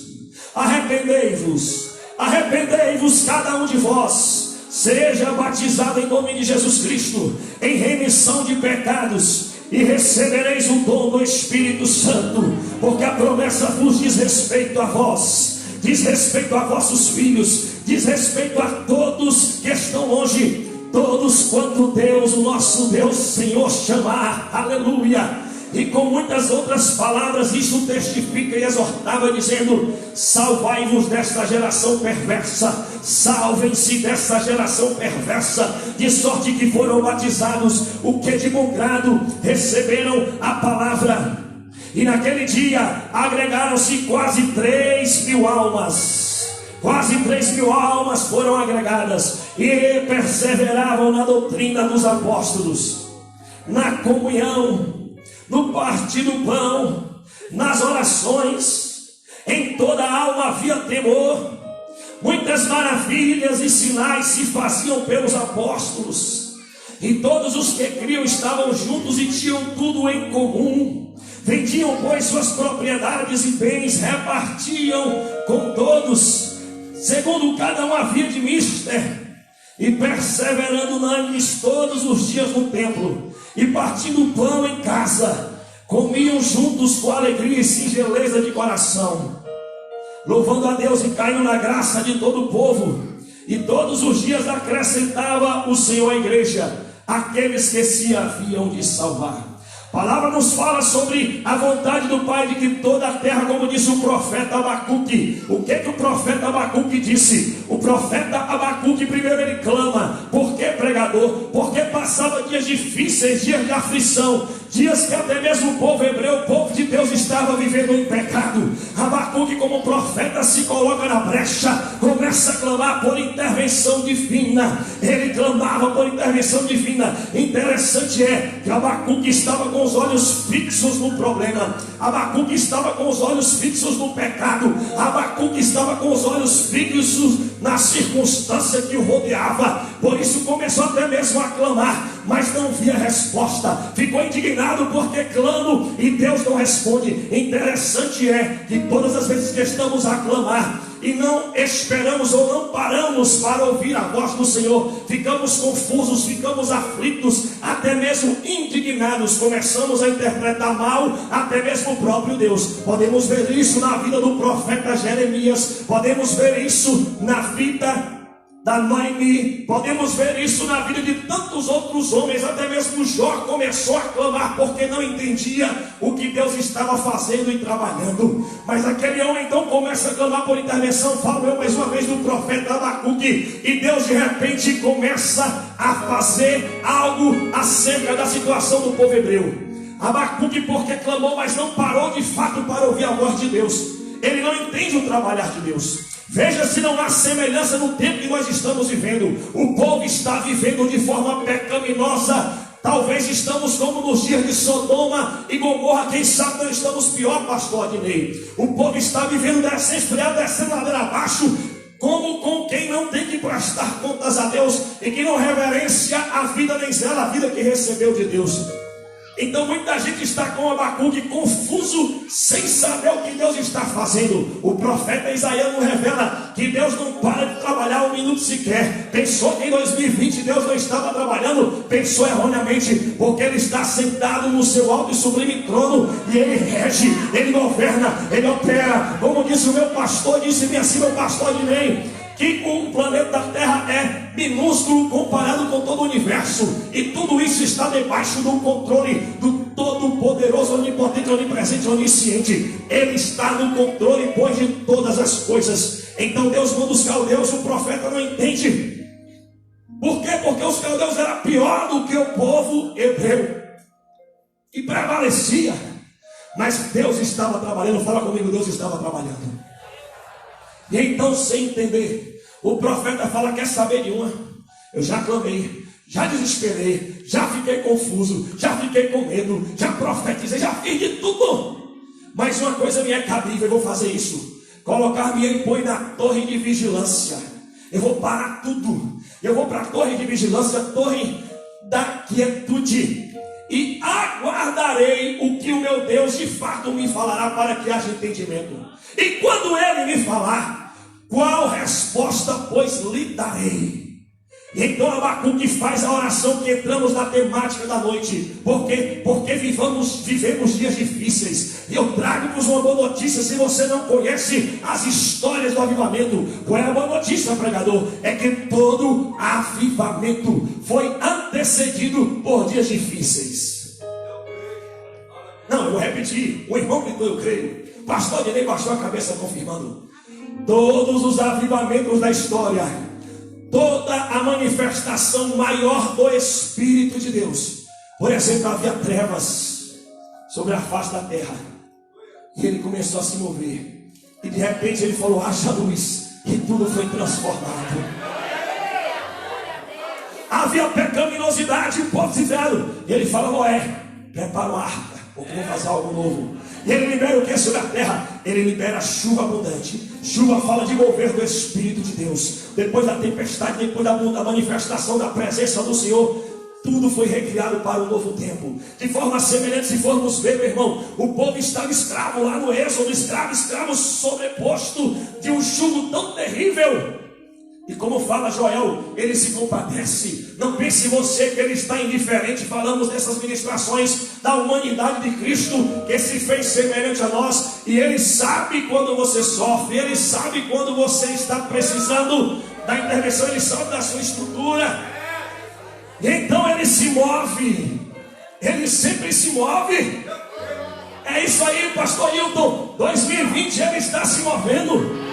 arrependei-vos, arrependei-vos cada um de vós, seja batizado em nome de Jesus Cristo, em remissão de pecados, e recebereis o dom do Espírito Santo, porque a promessa vos diz respeito a vós, diz respeito a vossos filhos, diz respeito a todos que estão longe, todos quanto Deus, o nosso Deus Senhor, chamar, aleluia. E com muitas outras palavras isso testifica e exortava, dizendo: salvai-vos desta geração perversa, salvem-se desta geração perversa, de sorte que foram batizados o que de bom grado receberam a palavra. E naquele dia agregaram-se quase 3.000 almas, quase 3.000 almas foram agregadas, e perseveravam na doutrina dos apóstolos, na comunhão, no partir do pão, nas orações. Em toda a alma havia temor. Muitas maravilhas e sinais se faziam pelos apóstolos, e todos os que criam estavam juntos e tinham tudo em comum. Vendiam, pois, suas propriedades e bens, repartiam com todos, segundo cada um havia de mister, e perseverando unânimes todos os dias no templo, e partindo pão em casa, comiam juntos com alegria e singeleza de coração, louvando a Deus e caindo na graça de todo o povo. E todos os dias acrescentava o Senhor à igreja aqueles que se haviam de salvar. A palavra nos fala sobre a vontade do Pai de que toda a terra, como disse o profeta Abacuque. O que o profeta Abacuque disse? O profeta Abacuque, primeiro ele clama. Por que, pregador? Porque passava dias difíceis, dias de aflição, dias que até mesmo o povo hebreu, o povo de Deus, estava vivendo em pecado. Abacuque, como profeta, se coloca na brecha, começa a clamar por intervenção divina. Ele clamava por intervenção divina. Interessante é que Abacuque estava com os olhos fixos no problema, Abacuque estava com os olhos fixos no pecado, Abacuque estava com os olhos fixos na circunstância que o rodeava. Por isso começou até mesmo a clamar, mas não via resposta. Ficou indignado porque clamo e Deus não responde. Interessante é que todas as vezes que estamos a clamar e não esperamos ou não paramos para ouvir a voz do Senhor, ficamos confusos, ficamos aflitos, até mesmo indignados, começamos a interpretar mal até mesmo o próprio Deus. Podemos ver isso na vida do profeta Jeremias, podemos ver isso na vida da Noemi, podemos ver isso na vida de tantos outros homens. Até mesmo Jó começou a clamar porque não entendia o que Deus estava fazendo e trabalhando. Mas aquele homem então começa a clamar por intervenção, falo eu mais uma vez, do profeta Abacuque, e Deus de repente começa a fazer algo acerca da situação do povo hebreu. Abacuque porque clamou, mas não parou de fato para ouvir a voz de Deus. Ele não entende o trabalhar de Deus. Veja se não há semelhança no tempo que nós estamos vivendo. O povo está vivendo de forma pecaminosa. Talvez estamos como nos dias de Sodoma e Gomorra. Quem sabe não estamos pior, pastor Adnei. O povo está vivendo descendo ladeira abaixo, como com quem não tem que prestar contas a Deus e que não reverencia a vida nem zela a vida que recebeu de Deus. Então muita gente está com Abacuque confuso, sem saber o que Deus está fazendo. O profeta Isaías nos revela que Deus não para de trabalhar um minuto sequer. Pensou que em 2020 Deus não estava trabalhando? Pensou erroneamente, porque Ele está sentado no seu alto e sublime trono, e Ele rege, Ele governa, Ele opera. Como disse o meu pastor, disse-me assim meu pastor Adnei, que o planeta Terra é minúsculo comparado com todo o universo, e tudo isso está debaixo do controle do Todo-Poderoso, Onipotente, Onipresente, Onisciente. Ele está no controle, pois, de todas as coisas. Então Deus manda os caldeus, o profeta não entende. Por quê? Porque os caldeus eram pior do que o povo hebreu, e prevalecia. Mas Deus estava trabalhando. Fala comigo, Deus estava trabalhando. E então, sem entender, o profeta fala: quer saber de uma? Eu já clamei, já desesperei, já fiquei confuso, já fiquei com medo, já profetizei, já fiz de tudo. Mas uma coisa me é cabível, eu vou fazer isso: colocar-me em põe na torre de vigilância. Eu vou parar tudo. Eu vou para a torre de vigilância, torre da quietude, e aguardarei o que o meu Deus de fato me falará, para que haja entendimento. E quando Ele me falar, qual resposta, pois, lhe darei? E então Abacuque faz a oração que entramos na temática da noite. Porque vivemos dias difíceis. E eu trago-vos uma boa notícia. Se você não conhece as histórias do avivamento, qual é a boa notícia, pregador? É que todo avivamento foi antecedido por dias difíceis. Não, eu vou repetir. O irmão gritou, eu creio. Pastor Adnei baixou a cabeça confirmando. Todos os avivamentos da história, toda a manifestação maior do Espírito de Deus. Por exemplo, havia trevas sobre a face da terra, e Ele começou a se mover, e de repente Ele falou: haja luz, e tudo foi transformado. Havia pecaminosidade, o povo fizeram, e Ele fala: Noé, prepara uma arca, porque vou fazer algo novo. E Ele libera o que sobre a terra? Ele libera chuva abundante. Chuva fala de mover do Espírito de Deus. Depois da tempestade, depois da manifestação da presença do Senhor, tudo foi recriado para um novo tempo. De forma semelhante, se formos ver, meu irmão, o povo estava escravo lá no Êxodo, escravo sobreposto de um jugo tão terrível. E como fala Joel, Ele se compadece. Não pense você que Ele está indiferente. Falamos dessas ministrações da humanidade de Cristo, que se fez semelhante a nós, e Ele sabe quando você sofre, Ele sabe quando você está precisando da intervenção, Ele sabe da sua estrutura. E então Ele se move, Ele sempre se move. É isso aí, pastor Hilton. 2020 Ele está se movendo.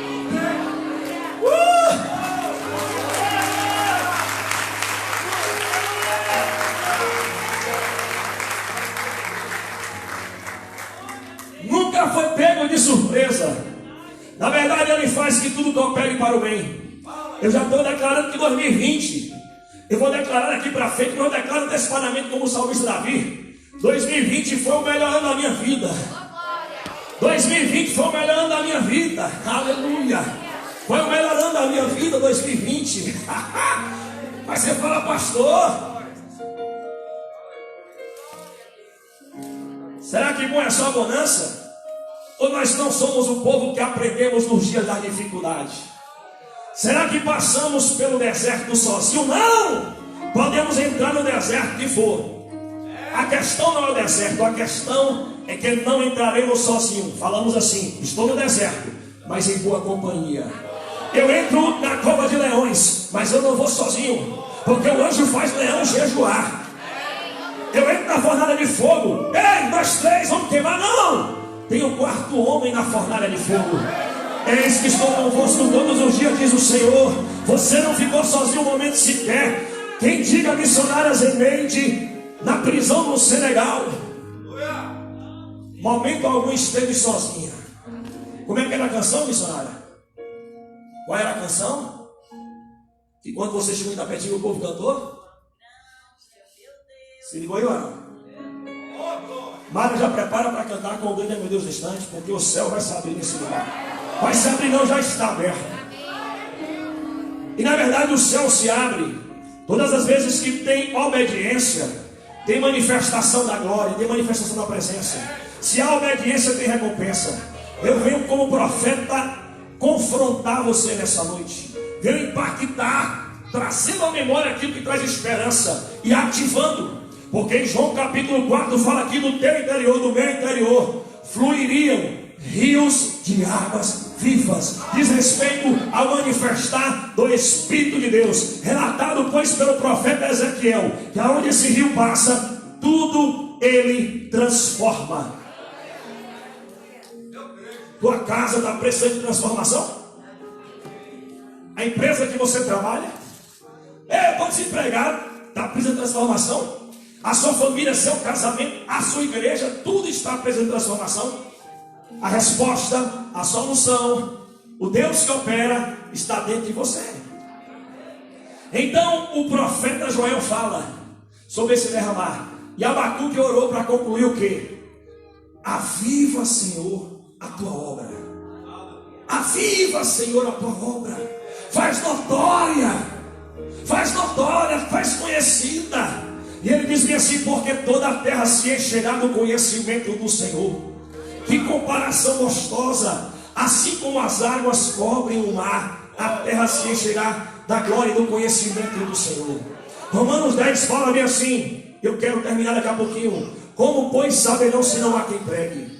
Nunca foi pego de surpresa. Na verdade, Ele faz que tudo coopere para o bem. Eu já estou declarando que 2020, eu vou declarar aqui para frente, eu declaro antecipadamente como o salmista Davi: 2020 foi o melhor ano da minha vida. 2020 foi o melhor ano da minha vida. Aleluia. Foi o melhor ano da minha vida, 2020. Mas você fala: pastor, será que bom é só bonança? Ou nós não somos o povo que aprendemos nos dias da dificuldade? Será que passamos pelo deserto sozinho? Não! Podemos entrar no deserto que for. A questão não é o deserto, a questão é que não entraremos sozinhos. Falamos assim: estou no deserto, mas em boa companhia. Eu entro na cova de leões, mas eu não vou sozinho, porque o anjo faz leão jejuar. Eu entro na fornalha de fogo. Ei, nós três vamos queimar. Não! Tem um quarto homem na fornalha de fogo. Eis que estou convosco todos os dias, diz o Senhor. Você não ficou sozinho um momento sequer. Quem diga missionárias em mente, na prisão no Senegal, momento algum esteve sozinha. Como é que era a canção, missionária? Qual era a canção? E quando você chegou em Tapetinho, o povo cantou? Se ligou aí, Ana? Mário já prepara para cantar com o grande meu Deus distante, porque o céu vai se abrir nesse lugar. Vai se abrir, não, já está aberto. E na verdade o céu se abre todas as vezes que tem obediência, tem manifestação da glória, tem manifestação da presença. Se há obediência, tem recompensa. Eu venho como profeta confrontar você nessa noite. Venho impactar, trazendo à memória aquilo que traz esperança e ativando. Porque em João capítulo 4 fala aqui do teu interior, do meu interior, fluiriam rios de águas vivas. Diz respeito ao manifestar do Espírito de Deus, relatado pois pelo profeta Ezequiel, que aonde esse rio passa, tudo ele transforma. Tua casa está precisando de transformação? A empresa que você trabalha? Estou desempregado, está precisando de transformação? A sua família, seu casamento, a sua igreja, tudo está precisando de transformação? A resposta, a solução, o Deus que opera está dentro de você. Então o profeta Joel fala sobre esse derramar. E Abacuque orou para concluir o quê? Aviva, Senhor, a tua obra. Aviva, Senhor, a tua obra. Faz notória, faz conhecida. E ele diz assim: porque toda a terra se encherá do conhecimento do Senhor. Que comparação gostosa! Assim como as águas cobrem o mar, a terra se encherá da glória e do conhecimento do Senhor. Romanos 10 fala bem assim. Eu quero terminar daqui a pouquinho. Como pois saberão se não há quem pregue?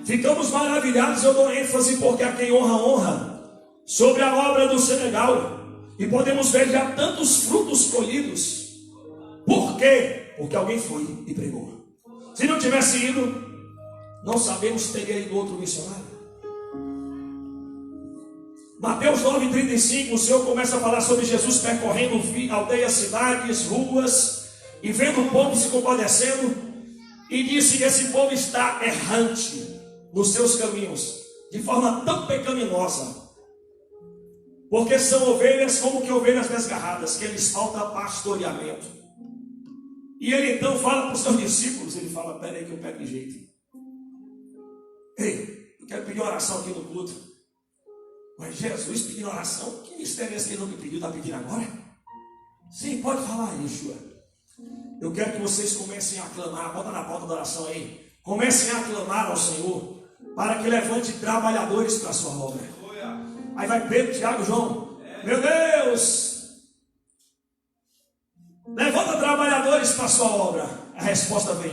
Ficamos maravilhados, eu dou ênfase porque a quem honra, honra, sobre a obra do Senegal. E podemos ver já tantos frutos colhidos. Por quê? Porque alguém foi e pregou. Se não tivesse ido, não sabemos se teria ido outro missionário. Mateus 9,35, o Senhor começa a falar sobre Jesus percorrendo aldeias, cidades, ruas, e vendo o povo se compadecendo, e disse que esse povo está errante nos seus caminhos, de forma tão pecaminosa, porque são ovelhas como que ovelhas desgarradas, que lhes falta pastoreamento. E ele então fala para os seus discípulos, ele fala: pera aí que eu pego de jeito. Ei, eu quero pedir oração aqui no culto. Mas Jesus pedindo oração? Que mistério é esse que ele não me pediu, está pedindo agora? Sim, pode falar, Yeshua. Eu quero que vocês comecem a clamar, bota na pauta da oração aí. Comecem a clamar ao Senhor, para que levante trabalhadores para a sua obra. Aí vai Pedro, Tiago, João. Meu Deus! Levanta trabalhadores para a sua obra. A resposta vem: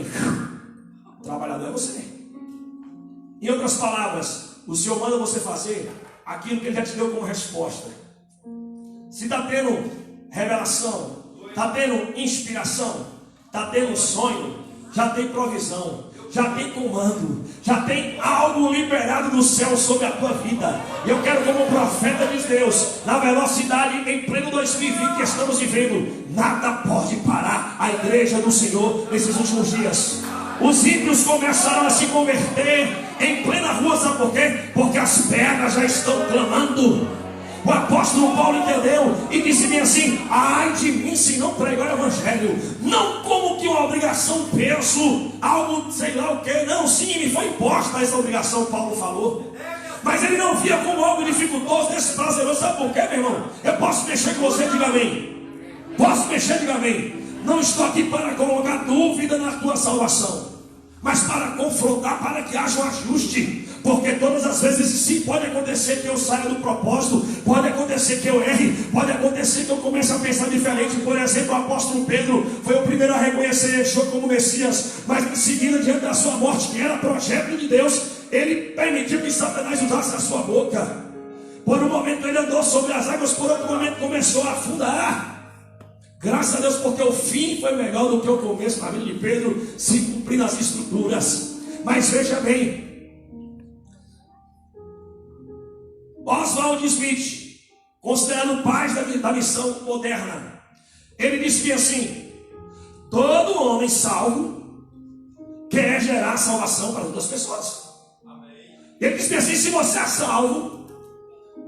o trabalhador é você. Em outras palavras, o Senhor manda você fazer aquilo que Ele já te deu como resposta. Se está tendo revelação, está tendo inspiração, está tendo sonho, já tem provisão, já tem comando, já tem algo liberado do céu sobre a tua vida. E eu quero, como profeta de Deus, na velocidade em pleno 2020 que estamos vivendo, nada pode parar a igreja do Senhor nesses últimos dias. Os ímpios começaram a se converter em plena rua, sabe por quê? Porque as pedras já estão clamando. O apóstolo Paulo entendeu e disse bem assim: ai de mim se não pregar o evangelho. Não como que uma obrigação, peso, algo sei lá o que. Não, sim, me foi imposta essa obrigação, Paulo falou. Mas ele não via como algo dificultoso, desprazeroso. Sabe por quê, meu irmão? Eu posso mexer com você, diga amém. Posso mexer, diga amém. Não estou aqui para colocar dúvida na tua salvação, mas para confrontar, para que haja um ajuste. Porque todas as vezes sim, pode acontecer que eu saia do propósito, pode acontecer que eu erre, pode acontecer que eu comece a pensar diferente. Por exemplo, o apóstolo Pedro foi o primeiro a reconhecer Yeshua como Messias, mas em seguida, diante da sua morte, que era projeto de Deus, ele permitiu que Satanás usasse a sua boca. Por um momento ele andou sobre as águas, por outro momento começou a afundar. Graças a Deus, porque o fim foi melhor do que o começo na vida de Pedro, se cumprindo as estruturas. Mas veja bem, Oswald Smith, considerando o pai da missão moderna, ele disse que assim: todo homem salvo quer gerar salvação para outras pessoas. Ele disse assim: se você é salvo,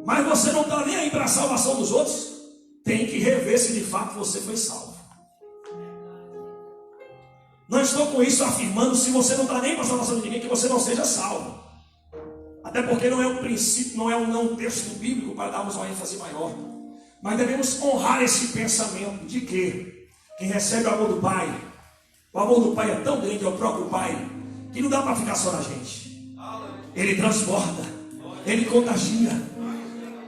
mas você não está nem aí para a salvação dos outros, tem que rever se de fato você foi salvo. Não estou com isso afirmando, se você não está nem para a salvação de ninguém, que você não seja salvo. Até porque não é um princípio, não é um texto bíblico para darmos uma ênfase maior. Mas devemos honrar esse pensamento de que quem recebe o amor do Pai, o amor do Pai é tão grande, é o próprio Pai, que não dá para ficar só na gente. Ele transborda, ele contagia.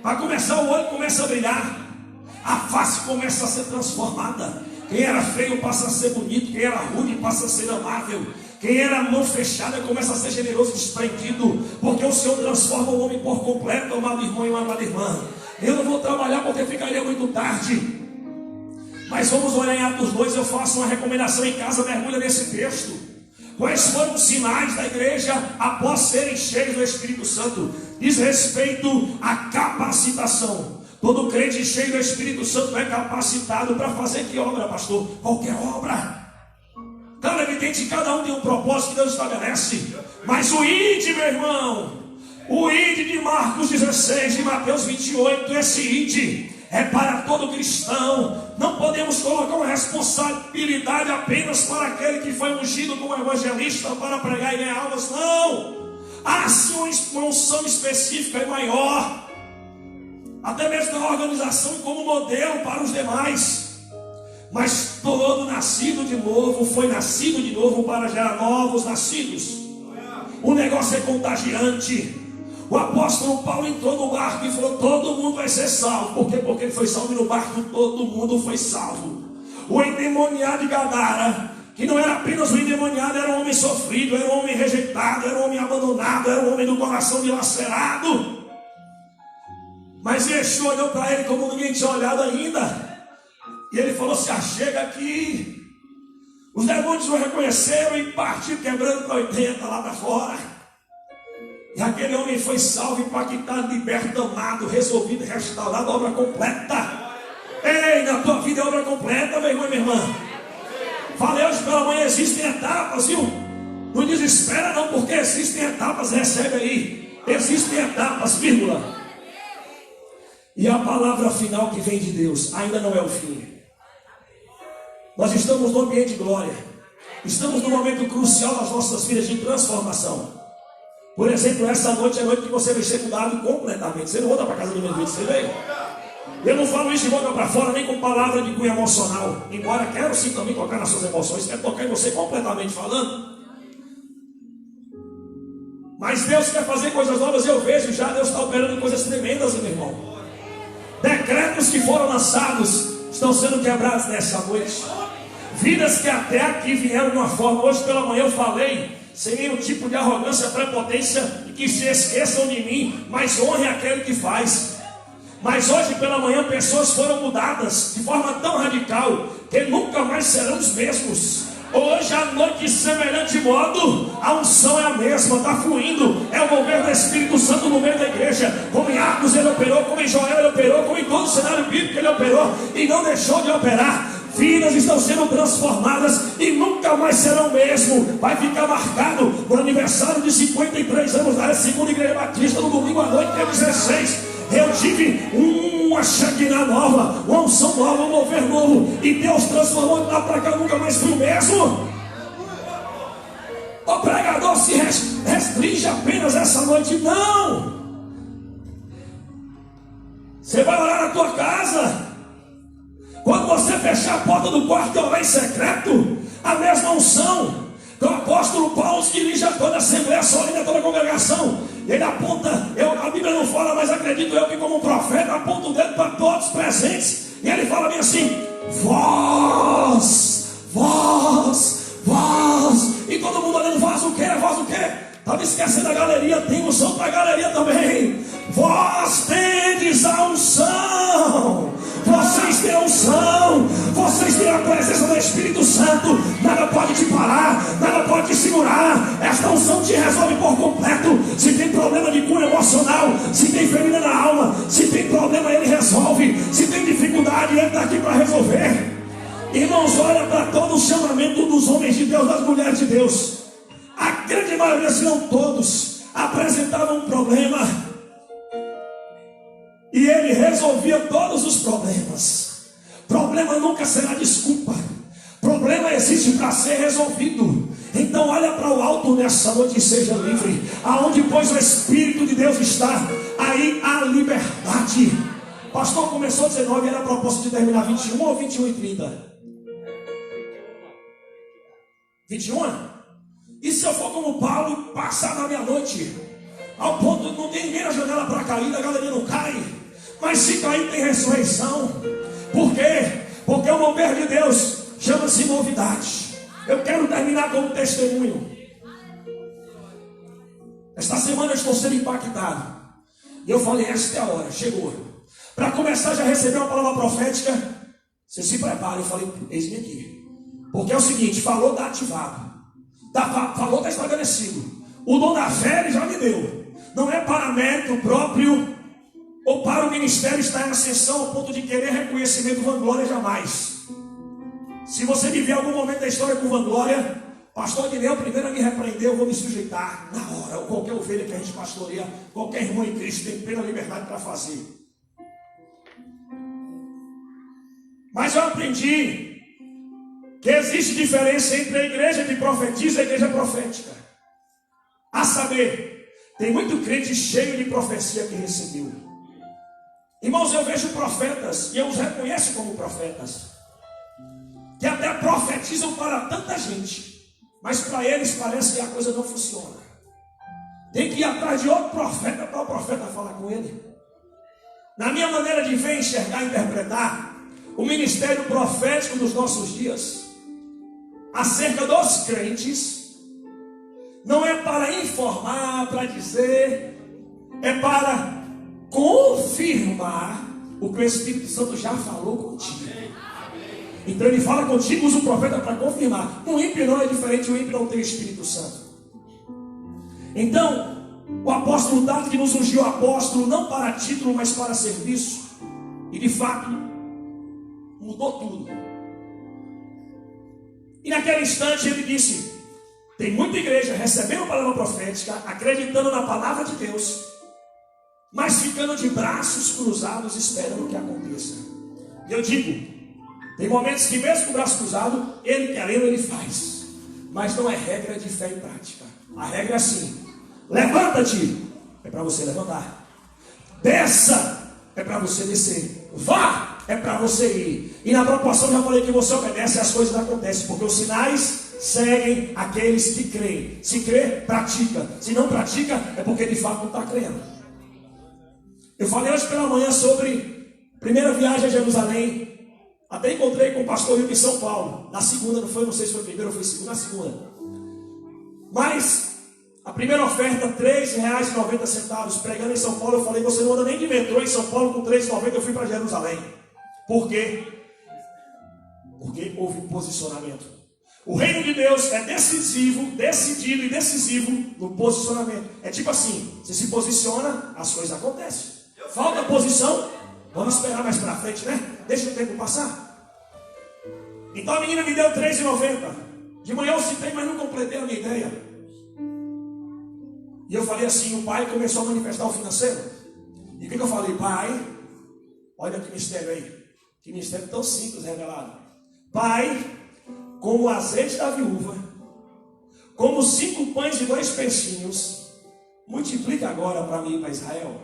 Para começar, o olho começa a brilhar, a face começa a ser transformada. Quem era feio passa a ser bonito, quem era rude passa a ser amável, quem era mão fechada começa a ser generoso e desprendido, porque o Senhor transforma o homem por completo, amado irmão e amada irmã. Eu não vou trabalhar porque ficaria muito tarde, mas vamos olhar em Atos 2, eu faço uma recomendação em casa, mergulha nesse texto. Quais foram os sinais da igreja após serem cheios do Espírito Santo? Diz respeito à capacitação. Todo crente cheio do Espírito Santo é capacitado para fazer que obra, pastor? Qualquer obra. Claro, é evidente que cada um tem um propósito que Deus estabelece. Mas o ide, meu irmão, o ide de Marcos 16 e Mateus 28, esse ide é para todo cristão. Não podemos colocar uma responsabilidade apenas para aquele que foi ungido como evangelista para pregar e ganhar almas. Não. Há sim uma unção específica e maior, até mesmo na organização e como modelo para os demais. Mas todo nascido de novo foi nascido de novo para gerar novos nascidos. O negócio é contagiante. O apóstolo Paulo entrou no barco e falou: todo mundo vai ser salvo. Por quê? Porque ele foi salvo e no barco todo mundo foi salvo. O endemoniado de Gadara, que não era apenas um endemoniado, era um homem sofrido, era um homem rejeitado, era um homem abandonado, era um homem do coração dilacerado. Mas Yeshua olhou para ele como ninguém tinha olhado ainda. E ele falou: se achega aqui. Os demônios o reconheceram e partiu quebrando para 80 lá para fora. E aquele homem foi salvo, impactado, liberto, amado, resolvido, restaurado, obra completa. Ei, na tua vida é obra completa, meu irmão e minha irmã. Falei hoje pela manhã, existem etapas, viu? Não desespera não, porque existem etapas, recebe aí. Existem etapas, vírgula. E a palavra final que vem de Deus ainda não é o fim. Nós estamos no ambiente de glória. Estamos num momento crucial nas nossas vidas de transformação. Por exemplo, essa noite é a noite que você vai ser mudado completamente. Você não volta para casa do mesmo jeito, você veio? Eu não falo isso de boca para fora, nem com palavra de cunho emocional. Embora quero sim também tocar nas suas emoções. Quero tocar em você completamente falando. Mas Deus quer fazer coisas novas. Eu vejo já Deus está operando coisas tremendas, meu irmão. Decretos que foram lançados estão sendo quebrados nessa noite. Vidas que até aqui vieram de uma forma. Hoje pela manhã eu falei sem nenhum tipo de arrogância, prepotência, e que se esqueçam de mim, mas honrem aquele que faz. Mas hoje pela manhã pessoas foram mudadas de forma tão radical que nunca mais serão os mesmos. Hoje à noite, de semelhante modo, a unção é a mesma, está fluindo. É o mover do Espírito Santo no meio da igreja. Como em Atos ele operou, como em Joel ele operou, como em todo o cenário bíblico ele operou e não deixou de operar. Vidas estão sendo transformadas e nunca mais serão o mesmo. Vai ficar marcado no aniversário de 53 anos da segunda igreja batista, no domingo à noite, dia 16. Eu tive uma Shekinah nova, uma unção nova, um mover novo, e Deus transformou de lá para cá. Nunca mais fui o mesmo. O pregador se restringe apenas essa noite? Não. Você vai orar na tua casa. Quando você fechar a porta do quarto e orar em secreto, a mesma unção que o apóstolo Paulo dirige a toda a assembleia solene, a toda a congregação. Ele aponta, a Bíblia não fala, mas acredito eu que como um profeta aponta o dedo para todos presentes. E ele fala bem assim: vós. E todo mundo olhando: vós o quê? Vós o quê? Estava esquecendo a galeria, tem unção para a galeria também. Vós tem tendes a unção. Vocês têm a unção, vocês têm a presença do Espírito Santo. Nada pode te parar, nada pode te segurar. Esta unção te resolve por completo. Se tem problema de cura emocional, se tem ferida na alma, se tem problema, Ele resolve. Se tem dificuldade, Ele está aqui para resolver. Irmãos, olha para todo o chamamento dos homens de Deus, das mulheres de Deus. A grande maioria, se não todos, apresentavam um problema e Ele resolvia todos os problemas. Problema nunca será desculpa. Problema existe para ser resolvido. Então olha para o alto nessa noite e seja livre. Aonde pois o Espírito de Deus está, aí há liberdade. O pastor começou 19, era a proposta de terminar 21 ou 21 e 30? 21? E se eu for como Paulo, passar da meia-noite, ao ponto de não ter ninguém na janela para cair, a galeria não cai, mas se cair tem ressurreição. Por quê? Porque o mover de Deus chama-se novidade. Eu quero terminar com um testemunho. Esta semana eu estou sendo impactado, e eu falei, esta é a hora, chegou. Para começar, já receber uma palavra profética. Você se prepara. Eu falei, eis-me aqui. Porque é o seguinte, falou, está ativado. Falou, está estabelecido. O dom da fé Ele já me deu. Não é para mérito próprio ou para o ministério estar em ascensão ao ponto de querer reconhecimento, vanglória, jamais. Se você viver algum momento da história com vanglória, pastor Guilherme, primeiro a me repreender, eu vou me sujeitar na hora. Ou qualquer ovelha que a gente pastoreia, qualquer irmão em Cristo tem plena liberdade para fazer. Mas eu aprendi que existe diferença entre a igreja que profetiza e a igreja profética. A saber, tem muito crente cheio de profecia que recebeu. Irmãos, eu vejo profetas, e eu os reconheço como profetas, que até profetizam para tanta gente, mas para eles parece que a coisa não funciona. Tem que ir atrás de outro profeta para o profeta falar com ele. Na minha maneira de ver, enxergar e interpretar, o ministério profético dos nossos dias, acerca dos crentes, não é para informar, para dizer, é para confirmar o que o Espírito Santo já falou contigo. Então Ele fala contigo, usa o profeta para confirmar. O ímpio não é diferente, o ímpio não tem o Espírito Santo. Então, o apóstolo dado que nos ungiu apóstolo, não para título, mas para serviço, e de fato, mudou tudo. E naquele instante ele disse, tem muita igreja recebendo a palavra profética, acreditando na palavra de Deus, mas ficando de braços cruzados esperando o que aconteça. E eu digo, tem momentos que mesmo com o braço cruzado, ele querendo, ele faz. Mas não é regra de fé e prática. A regra é assim, levanta-te, é para você levantar. Desça, é para você descer. Vá, é para você ir. E na proporção já falei que você obedece e as coisas acontecem. Porque os sinais seguem aqueles que creem. Se crê, pratica. Se não pratica, é porque de fato não está crendo. Eu falei hoje pela manhã sobre primeira viagem a Jerusalém. Até encontrei com o pastor Rio em São Paulo. Na segunda, não sei se foi primeira ou foi segunda, na segunda. Mas a primeira oferta, R$3,90, pregando em São Paulo. Eu falei, você não anda nem de metrô em São Paulo com R$3,90. Eu fui para Jerusalém. Por quê? Porque houve um posicionamento. O reino de Deus é decidido e decisivo no posicionamento. É tipo assim, você se posiciona, as coisas acontecem. Falta posição, vamos esperar mais para frente, né? Deixa o tempo passar. Então a menina me deu R$3,90. De manhã eu citei, mas não completei a minha ideia. E eu falei assim, o pai começou a manifestar o financeiro. E o que eu falei? Pai, olha que mistério aí. Que mistério tão simples revelado. Pai, como o azeite da viúva, como 5 pães e 2 peixinhos, multiplica agora para mim, para Israel.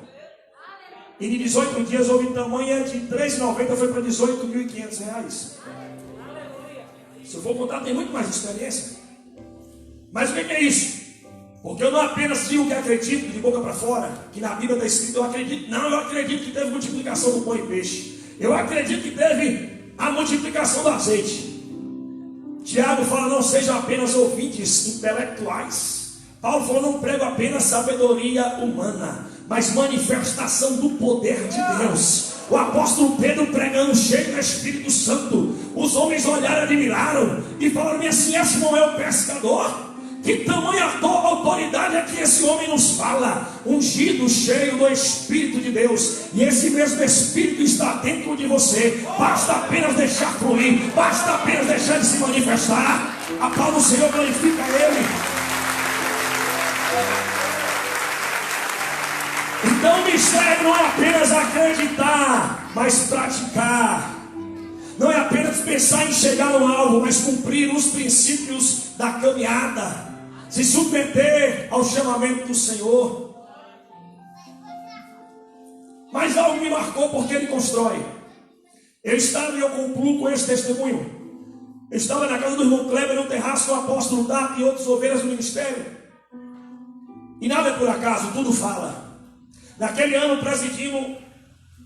E de 18 dias houve tamanha de R$3,90, foi para R$18.500. Se eu for contar, tem muito mais experiência. Mas o que é isso? Porque eu não apenas digo que acredito de boca para fora, que na Bíblia está escrito, eu acredito. Não, eu acredito que teve multiplicação do pão e peixe. Eu acredito que teve a multiplicação do azeite. Tiago fala, não sejam apenas ouvintes intelectuais. Paulo falou, não prego apenas sabedoria humana, mas manifestação do poder de Deus. O apóstolo Pedro pregando cheio do Espírito Santo. Os homens olharam, admiraram e falaram assim: esse não é o pescador? Que tamanha autoridade é que esse homem nos fala, ungido, cheio do Espírito de Deus. E esse mesmo Espírito está dentro de você. Basta apenas deixar fluir, basta apenas deixar ele se manifestar. A paz do Senhor glorifica ele. Então o mistério não é apenas acreditar, mas praticar. Não é apenas pensar em chegar no alvo, mas cumprir os princípios da caminhada. Se submeter ao chamamento do Senhor. Mas algo me marcou porque ele constrói. Eu estava e eu concluo com esse testemunho. Eu estava na casa do irmão Kleber, no terraço com o apóstolo Dato e outras ovelhas do ministério. E nada é por acaso, tudo fala. Naquele ano presidimos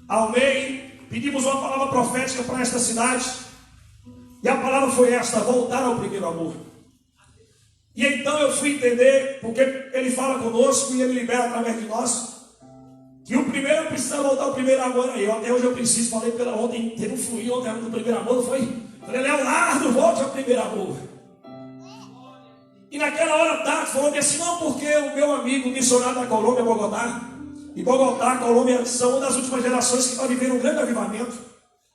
ao MEI, pedimos uma palavra profética para esta cidade. E a palavra foi esta: voltar ao primeiro amor. E então eu fui entender, porque ele fala conosco e ele libera através de nós, que o primeiro precisa voltar ao primeiro amor. Aí até hoje eu preciso, falei pela ontem, teve um fluir ontem do primeiro amor, não foi? Falei: Leonardo, volte ao primeiro amor. E naquela hora Tato falou assim: não, porque o meu amigo missionário da Colômbia, Bogotá, e Bogotá, Colômbia, são uma das últimas gerações que está vivendo um grande avivamento,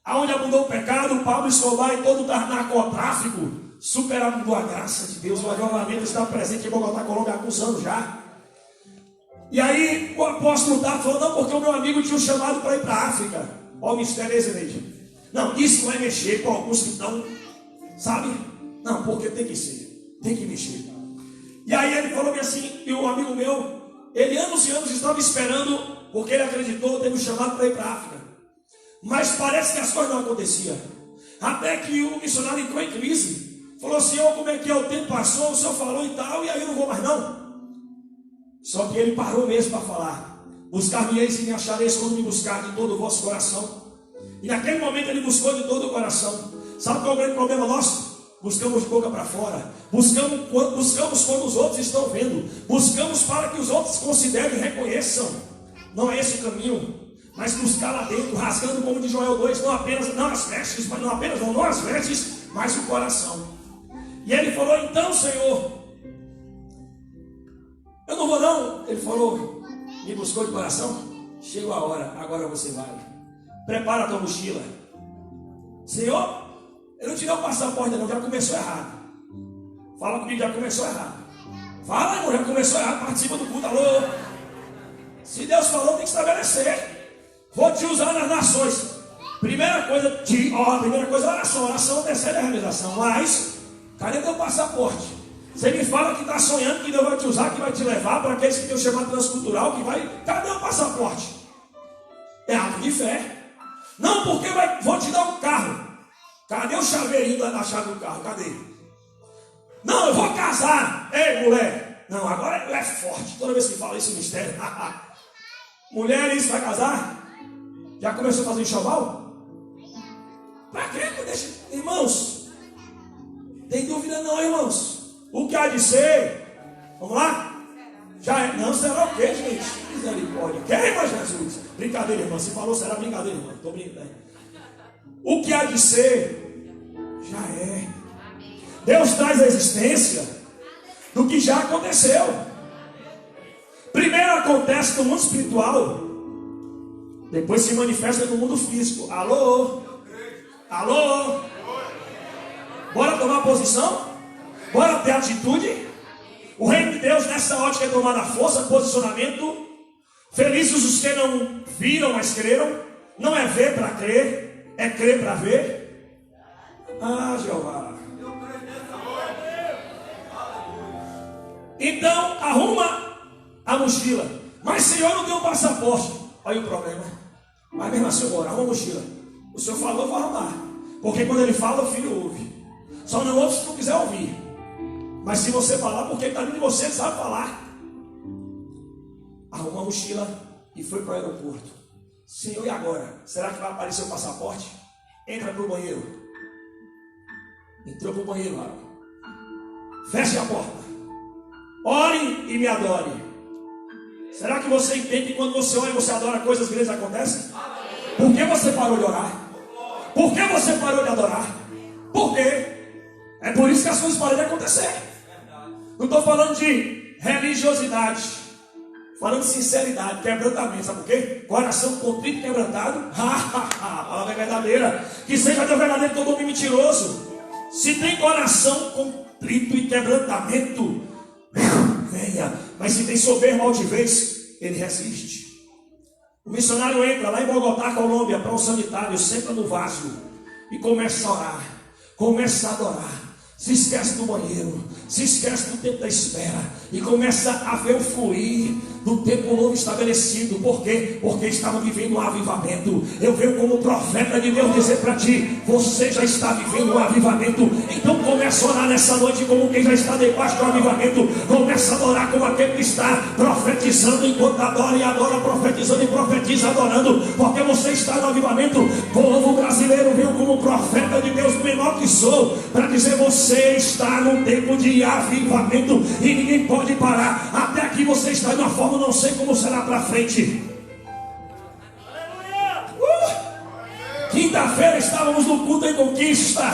aonde abundou o pecado, o Pablo Escobar e todo o narcotráfico superabundou a graça de Deus. O avivamento está presente em Bogotá, Colômbia, há alguns anos já. E aí o apóstolo Tato falou: não, porque o meu amigo tinha um chamado para ir para a África. Olha o mistério excelente. Não, isso vai mexer com alguns que estão, sabe? Não, porque tem que ser, tem que mexer. E aí ele falou assim, e um amigo meu, ele anos e anos estava esperando, porque ele acreditou, teve um chamado para ir para a África. Mas parece que as coisas não aconteciam. Até que o missionário entrou em crise. Falou: Senhor, como é que é? O tempo passou, o Senhor falou e tal, e aí eu não vou mais não. Só que ele parou mesmo para falar: buscar-me-eis e me achareis quando me buscar de todo o vosso coração. E naquele momento ele buscou de todo o coração. Sabe qual é o grande problema nosso? Buscamos de boca para fora. Buscamos quando os outros estão vendo. Buscamos para que os outros considerem e reconheçam. Não é esse o caminho. Mas buscar lá dentro, rasgando como de Joel 2, não apenas, não as vestes, mas não apenas, não as vestes, mas o coração. E ele falou: então, Senhor, eu não vou não. Ele falou: me buscou de coração? Chegou a hora, agora você vai. Prepara a tua mochila. Senhor, eu não tirei o passaporte não, já começou errado. Fala comigo, já começou errado. Fala, irmão, já começou errado, participa do culto, alô. Se Deus falou, tem que estabelecer. Vou te usar nas nações. Primeira coisa, oração antecede a realização. Mas, cadê teu passaporte? Você me fala que está sonhando que Deus vai te usar, que vai te levar para aqueles que tem o chamado transcultural, que vai. Cadê o passaporte? É ato de fé. Não, porque vou te dar um carro. Cadê o chaveirinho da chave do carro? Cadê? Não, eu vou casar. Ei, mulher. Não, agora é forte. Toda vez que fala isso, mistério. Mulheres, vai casar? Já começou a fazer enxoval? Para quê? Deixa... Irmãos, tem dúvida não, irmãos. O que há de ser? Vamos lá? Já é. Não, será o quê, gente? Misericórdia. Queima Jesus. Brincadeira, irmão. Se falou, será brincadeira, irmão. Estou brincando. O que há de ser, já é. Deus traz a existência do que já aconteceu. Primeiro acontece no mundo espiritual, depois se manifesta no mundo físico. Alô? Alô? Bora tomar posição? Bora ter atitude? O reino de Deus nessa ótica é tomar a força, posicionamento. Felizes os que não viram, mas creram. Não é ver para crer, é crer para ver. Ah, Jeová. Então, arruma a mochila. Mas, Senhor, não tem um passaporte. Olha o problema. Mas mesmo assim, eu vou orar, arruma a mochila. O Senhor falou, eu vou arrumar. Porque quando Ele fala, o filho ouve. Só não ouve se não quiser ouvir. Mas se você falar, porque Ele está dentro de você, Ele sabe falar. Arrumou a mochila e foi para o aeroporto. Senhor, e agora? Será que vai aparecer o passaporte? Entra para o banheiro. Entrou para o banheiro, Aaron. Feche a porta. Ore e me adore. Será que você entende que quando você ora e você adora, coisas grandes acontecem? Por que você parou de orar? Por que você parou de adorar? Por quê? É por isso que as coisas param de acontecer. Não estou falando de religiosidade, falando de sinceridade, quebrantamento. Sabe por quê? Coração contrito e quebrantado. A palavra é verdadeira. Que seja Deus verdadeiro todo homem mentiroso. Se tem coração contrito e quebrantamento, venha. Mas se tem soberba, altivez, ele resiste. O missionário entra lá em Bogotá, Colômbia, para um sanitário, senta no vaso e começa a orar, começa a adorar. Se esquece do banheiro, se esquece do tempo da espera e começa a ver o fluir do tempo novo estabelecido. Por quê? Porque estava vivendo um avivamento. Eu venho como profeta de Deus dizer para ti: você já está vivendo um avivamento. Então começa a orar nessa noite como quem já está debaixo do avivamento. Começa a adorar como aquele que está profetizando enquanto adora e adora, profetizando e profetiza adorando, porque você está no avivamento. O povo brasileiro veio como profeta de Deus, menor que sou, para dizer: você está num tempo de avivamento e ninguém pode parar. Até aqui você está de uma forma, não sei como será para frente. Quinta-feira estávamos no culto em Conquista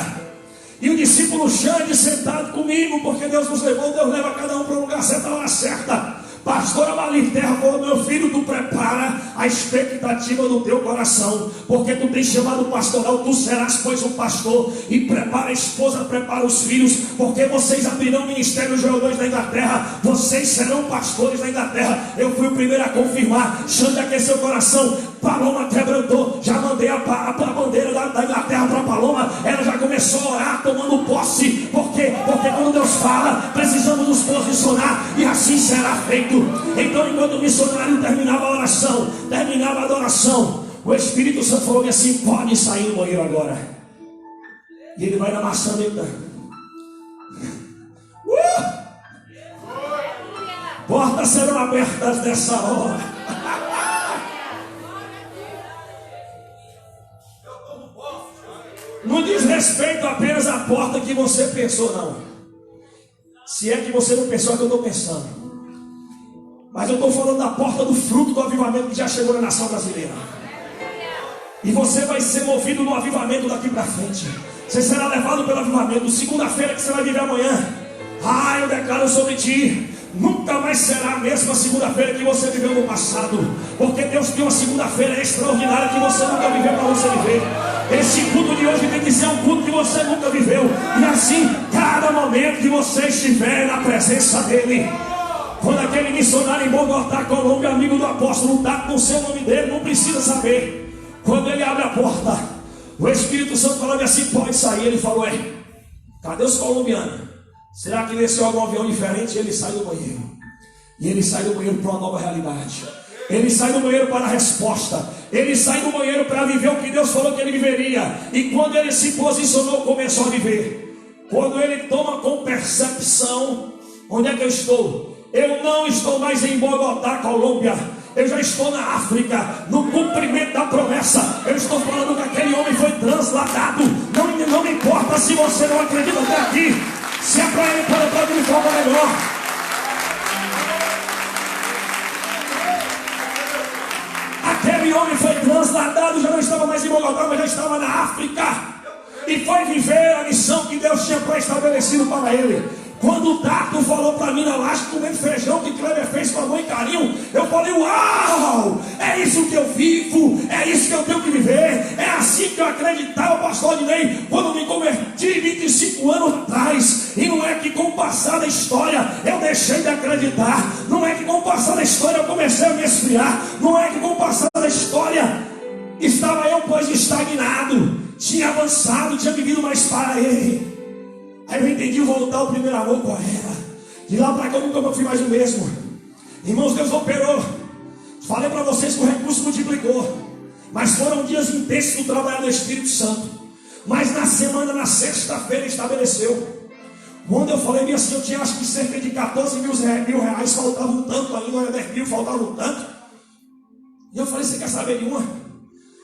e o discípulo Xande sentado comigo, porque Deus nos levou, Deus leva cada um para o lugar certo, na hora certa. Pastora Malir Terra falou: meu filho, tu prepara a expectativa do teu coração, porque tu tens chamado pastoral, tu serás pois um pastor. E prepara a esposa, prepara os filhos, porque vocês abrirão ministérios geológicos da Inglaterra, vocês serão pastores da Inglaterra. Eu fui o primeiro a confirmar. Xande aqueceu o coração, Paloma quebrantou. Já mandei a bandeira da Inglaterra para Paloma, ela já começou a orar, tomando posse. Por quê? Porque quando Deus fala, precisamos nos posicionar, e assim será feito. Então, enquanto o missionário terminava a oração, terminava a adoração, o Espírito Santo falou assim: pode sair do banheiro agora. E ele vai na maçaneta. Portas serão abertas nessa hora. Não diz respeito apenas à porta que você pensou, não. Se é que você não pensou, é que eu estou pensando. Mas eu estou falando da porta do fruto do avivamento que já chegou na nação brasileira. E você vai ser movido no avivamento daqui para frente. Você será levado pelo avivamento. Segunda-feira que você vai viver amanhã, eu declaro sobre ti: nunca mais será a mesma segunda-feira que você viveu no passado. Porque Deus tem uma segunda-feira extraordinária que você nunca viveu para você viver. Esse culto de hoje tem que ser um culto que você nunca viveu. E assim, cada momento que você estiver na presença dele. Quando aquele missionário em Bogotá, Colômbia, amigo do apóstolo, está com o seu nome dele, não precisa saber. Quando ele abre a porta, o Espírito Santo falou assim: pode sair. Ele falou: cadê os colombianos? Será que desceu algum avião diferente? E ele sai do banheiro. E ele sai do banheiro para uma nova realidade. Ele sai do banheiro para a resposta. Ele sai do banheiro para viver o que Deus falou que ele viveria. E quando ele se posicionou, começou a viver. Quando ele toma com percepção: onde é que eu estou? Eu não estou mais em Bogotá, Colômbia. Eu já estou na África, no cumprimento da promessa. Eu estou falando que aquele homem foi transladado. Não me importa se você não acredita até aqui. Se é para ele, para de forma melhor. Aquele homem foi transladado, já não estava mais em Bogotá, mas já estava na África. E foi viver a missão que Deus tinha pré-estabelecido para ele. Quando o Tato falou para mim na laje, comendo feijão que Kleber fez com amor e carinho, eu falei: uau, é isso que eu vivo, é isso que eu tenho que viver, é assim que eu acreditava, pastor Adnei, quando me converti 25 anos atrás. E não é que com o passar da história eu deixei de acreditar, não é que com o passar da história eu comecei a me esfriar, não é que com o passar da história estava eu pois estagnado, tinha avançado, tinha vivido mais para ele. Aí eu entendi voltar ao primeiro amor com ela. De lá para cá eu nunca fui mais o mesmo. Irmãos, Deus operou. Falei para vocês que o recurso multiplicou. Mas foram dias intensos do trabalho do Espírito Santo. Mas na semana, na sexta-feira, estabeleceu. Quando eu falei assim, eu tinha acho que cerca de 14 mil reais, faltava um tanto ainda, não era 10 mil, faltava um tanto. E eu falei: você quer saber de uma?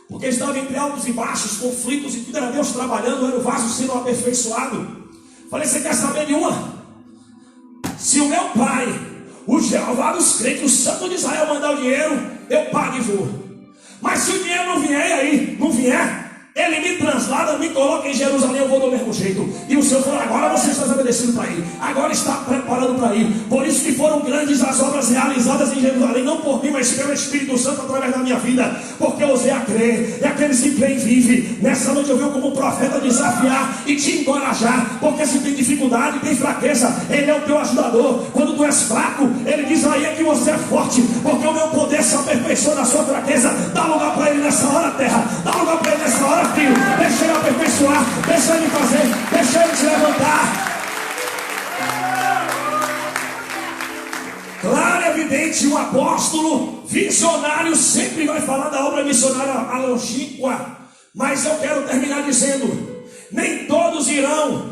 Porque estava entre altos e baixos, conflitos e tudo, era Deus trabalhando, era o vaso sendo aperfeiçoado. Falei: você quer saber de uma? Se o meu pai, o Jeová dos crentes, o Santo de Israel, mandar o dinheiro, eu pago e vou. Mas se o dinheiro não vier, e aí? Não vier, ele me translada, me coloca em Jerusalém, eu vou do mesmo jeito. E o Senhor falou, agora você está estabelecido para ir, agora está preparado para ir. Por isso que foram grandes as obras realizadas em Jerusalém, não por mim, mas pelo Espírito Santo através da minha vida, porque eu usei a crer, e aqueles que creem vivem. Nessa noite eu venho como profeta desafiar e te encorajar, porque se tem dificuldade, tem fraqueza, Ele é o teu ajudador. Quando tu és fraco, Ele diz aí é que você é forte, porque o meu poder se aperfeiçoa na sua fraqueza. Dá lugar para Ele nessa hora, terra, dá lugar para Ele nessa hora, filho. Deixa Ele aperfeiçoar, deixa Ele fazer, deixa Ele te levantar. Claro, evidente, um apóstolo visionário sempre vai falar da obra missionária longínqua, mas eu quero terminar dizendo, nem todos irão,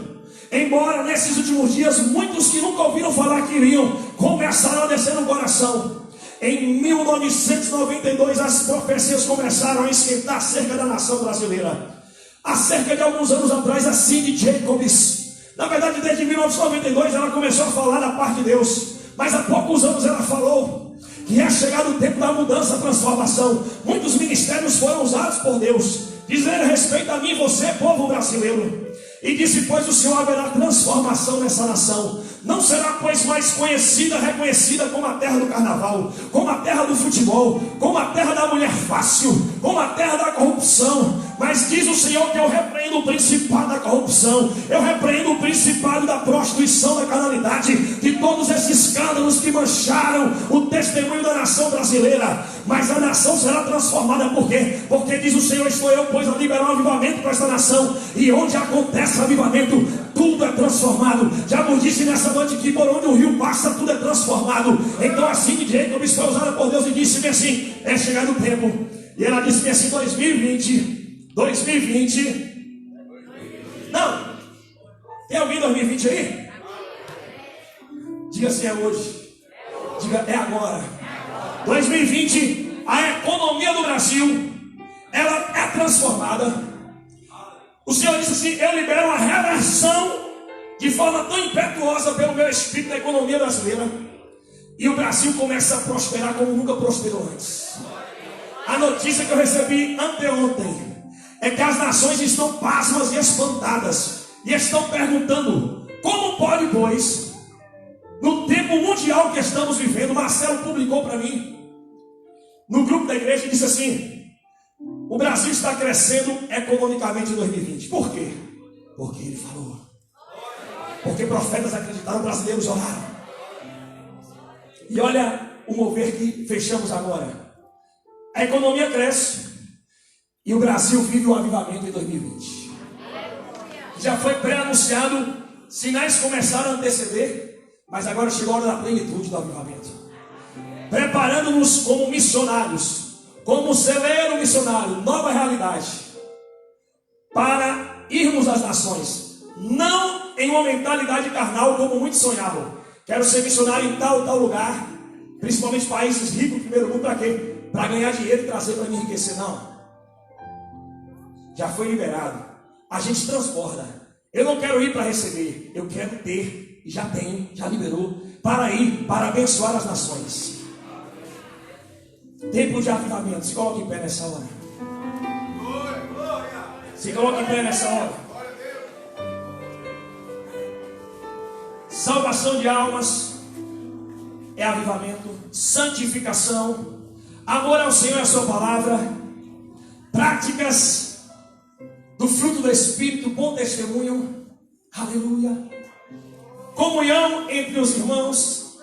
embora nesses últimos dias muitos que nunca ouviram falar que iriam, começaram a descer no coração. Em 1992 as profecias começaram a esquentar acerca da nação brasileira. Há cerca de alguns anos atrás, a Cindy Jacobs, na verdade desde 1992 ela começou a falar da parte de Deus, mas há poucos anos ela falou que é chegado o tempo da mudança, transformação. Muitos ministérios foram usados por Deus, dizendo respeito a mim e você, povo brasileiro. E disse, pois o Senhor haverá transformação nessa nação. Não será, pois, mais conhecida, reconhecida como a terra do carnaval, como a terra do futebol, como a terra da mulher fácil, como a terra da corrupção. Mas diz o Senhor que eu repreendo o principado da corrupção, eu repreendo o principado da prostituição, da carnalidade, de todos esses escândalos que mancharam o testemunho da nação brasileira. Mas a nação será transformada, por quê? Porque diz o Senhor, estou eu, pois, a liberar um avivamento para esta nação. E onde acontece avivamento, tudo é transformado. Já nos disse nessa noite que por onde o rio passa, tudo é transformado. Então assim que Jacobs foi usada por Deus e disse-me assim, é chegado o tempo. E ela disse-me assim, 2020, não, tem alguém em 2020 aí? Diga assim, é hoje. Diga, é agora. 2020, a economia do Brasil, ela é transformada. O Senhor disse assim, eu libero uma reversão de forma tão impetuosa pelo meu espírito da economia brasileira, e o Brasil começa a prosperar como nunca prosperou antes. A notícia que eu recebi anteontem é que as nações estão pasmas e espantadas, e estão perguntando, como pode, pois, no tempo mundial que estamos vivendo? Marcelo publicou para mim no grupo da igreja e disse assim, o Brasil está crescendo economicamente em 2020. Por quê? Porque ele falou. Porque profetas acreditaram, brasileiros oraram. E olha o mover que fechamos agora. A economia cresce e o Brasil vive um avivamento em 2020. Já foi pré-anunciado, sinais começaram a anteceder, mas agora chegou a hora da plenitude do avivamento. Preparando-nos como missionários, como celeiro missionário, nova realidade, para irmos às nações, não em uma mentalidade carnal como muitos sonhavam. Quero ser missionário em tal lugar, principalmente países ricos do primeiro mundo, para quê? Para ganhar dinheiro e trazer para me enriquecer. Não, já foi liberado, a gente transborda. Eu não quero ir para receber, eu quero ter, e já tenho, já liberou, para ir, para abençoar as nações. Tempo de avivamento. Se coloque em pé nessa hora. Se coloque em pé nessa hora. Salvação de almas é avivamento, santificação, amor ao Senhor e à sua palavra, práticas do fruto do Espírito, bom testemunho, aleluia, comunhão entre os irmãos,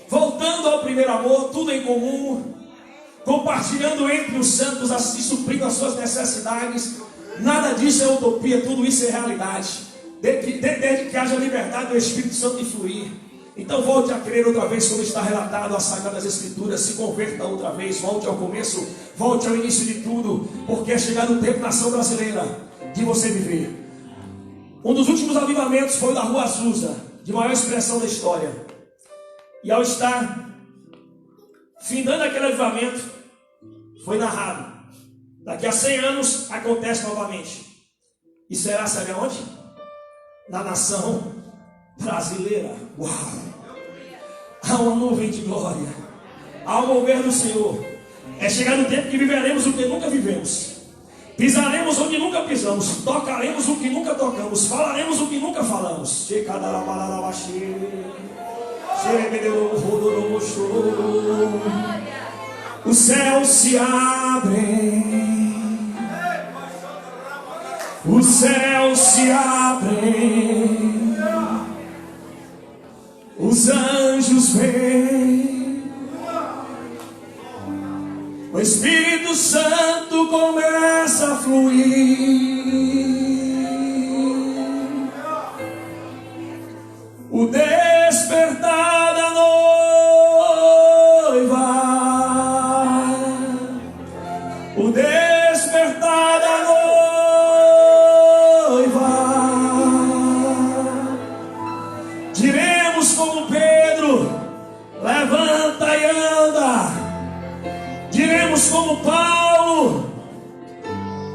voltando ao primeiro amor, tudo em comum, compartilhando entre os santos, assim suprindo as suas necessidades. Nada disso é utopia, tudo isso é realidade, desde que haja liberdade do Espírito Santo de fluir. Então volte a crer outra vez como está relatado as Sagradas Escrituras, se converta outra vez, volte ao começo, volte ao início de tudo, porque é chegado o tempo, nação brasileira, de você viver. Um dos últimos avivamentos foi o da Rua Azusa, de maior expressão da história. E ao estar findando aquele avivamento, foi narrado, daqui a 100 anos acontece novamente. E será, sabe aonde? Na nação brasileira. Uau! Há uma nuvem de glória, há o mover do Senhor. É chegar no tempo que viveremos o que nunca vivemos, pisaremos onde nunca pisamos, tocaremos o que nunca tocamos, falaremos o que nunca falamos. Os céus se abrem, os céus se abrem, os anjos vêm, o Espírito Santo começa a fluir, o despertar da noiva, o despertar da noiva. Diremos como Pedro: levanta e anda. Diremos como Paulo: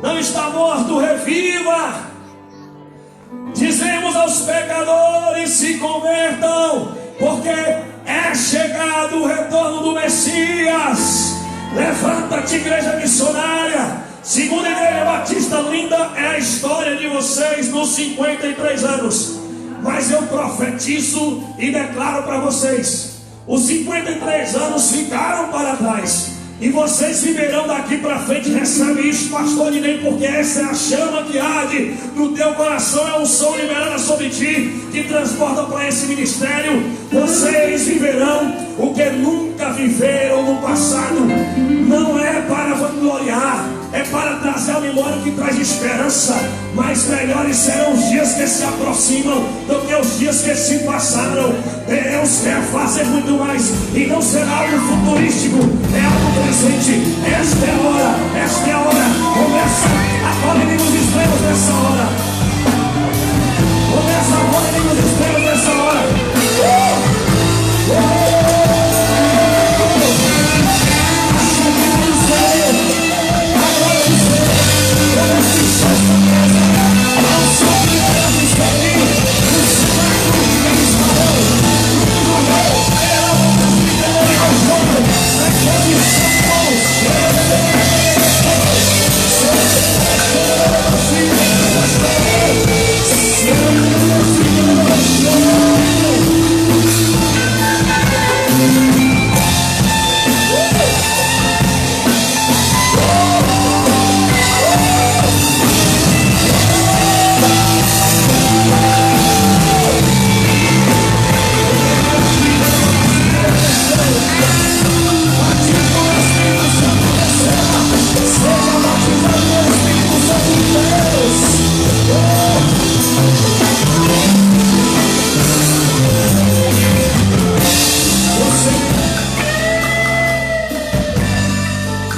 não está morto, reviva. Dizemos aos pecadores: se convertam, porque é chegado o retorno do Messias. Levanta-te, igreja missionária. Segunda Igreja Batista linda é a história de vocês nos 53 anos. Mas eu profetizo e declaro para vocês: os 53 anos ficaram para trás, e vocês viverão daqui para frente. Recebe isso, pastor Ney, porque essa é a chama que arde no teu coração, é um som liberado sobre ti, que transporta para esse ministério. Vocês viverão o que nunca viveram no passado. Não é para vangloriar, é para trazer a memória que traz esperança. Mas melhores serão os dias que se aproximam do que os dias que se passaram. Deus quer fazer muito mais, e não será algo futurístico, é algo presente. Esta é a hora, esta é a hora. Começa agora, inimigos extremos nessa hora. Começa agora, inimigos extremos nessa hora.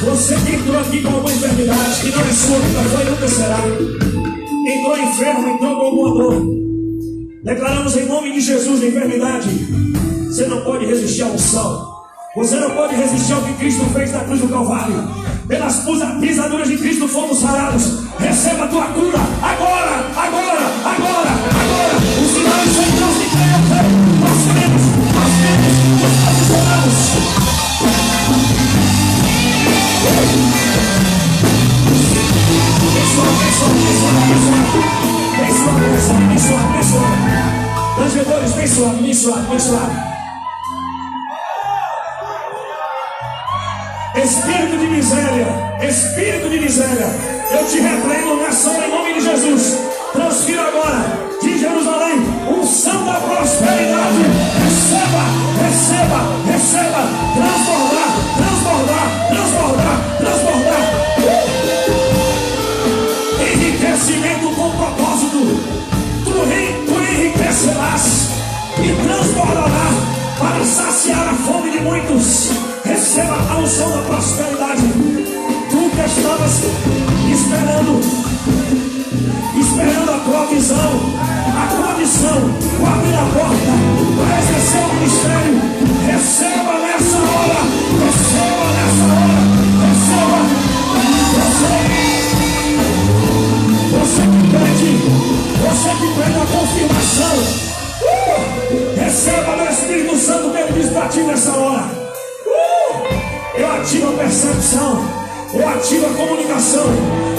Você que entrou aqui com alguma enfermidade que não é sua, nunca foi e nunca será, entrou enfermo, entrou com alguma dor, declaramos em nome de Jesus a enfermidade. Você não pode resistir à unção, você não pode resistir ao que Cristo fez na cruz do Calvário. Pelas pisaduras de Cristo fomos sarados. Receba a tua cura agora, agora, agora, agora. Os sinais são Deus que creem, eu creio. Nós cremos, nós posicionamos. Bem suave. Tangedores, bem suave. Espírito de miséria, eu te repreendo nessa hora em nome de Jesus. Transfira agora de Jerusalém unção da prosperidade. Receba. Transbordar. Enriquecimento com propósito. Tu enriquecerás e transbordará para saciar a fome de muitos. Receba a unção da prosperidade. Tu que estavas esperando a provisão, a condição, o abrir a porta para exercer o ministério, receba nessa hora. Você que pede a confirmação, receba do Espírito Santo que ele diz para ativo essa hora. Eu ativo a percepção. Eu ativo a comunicação.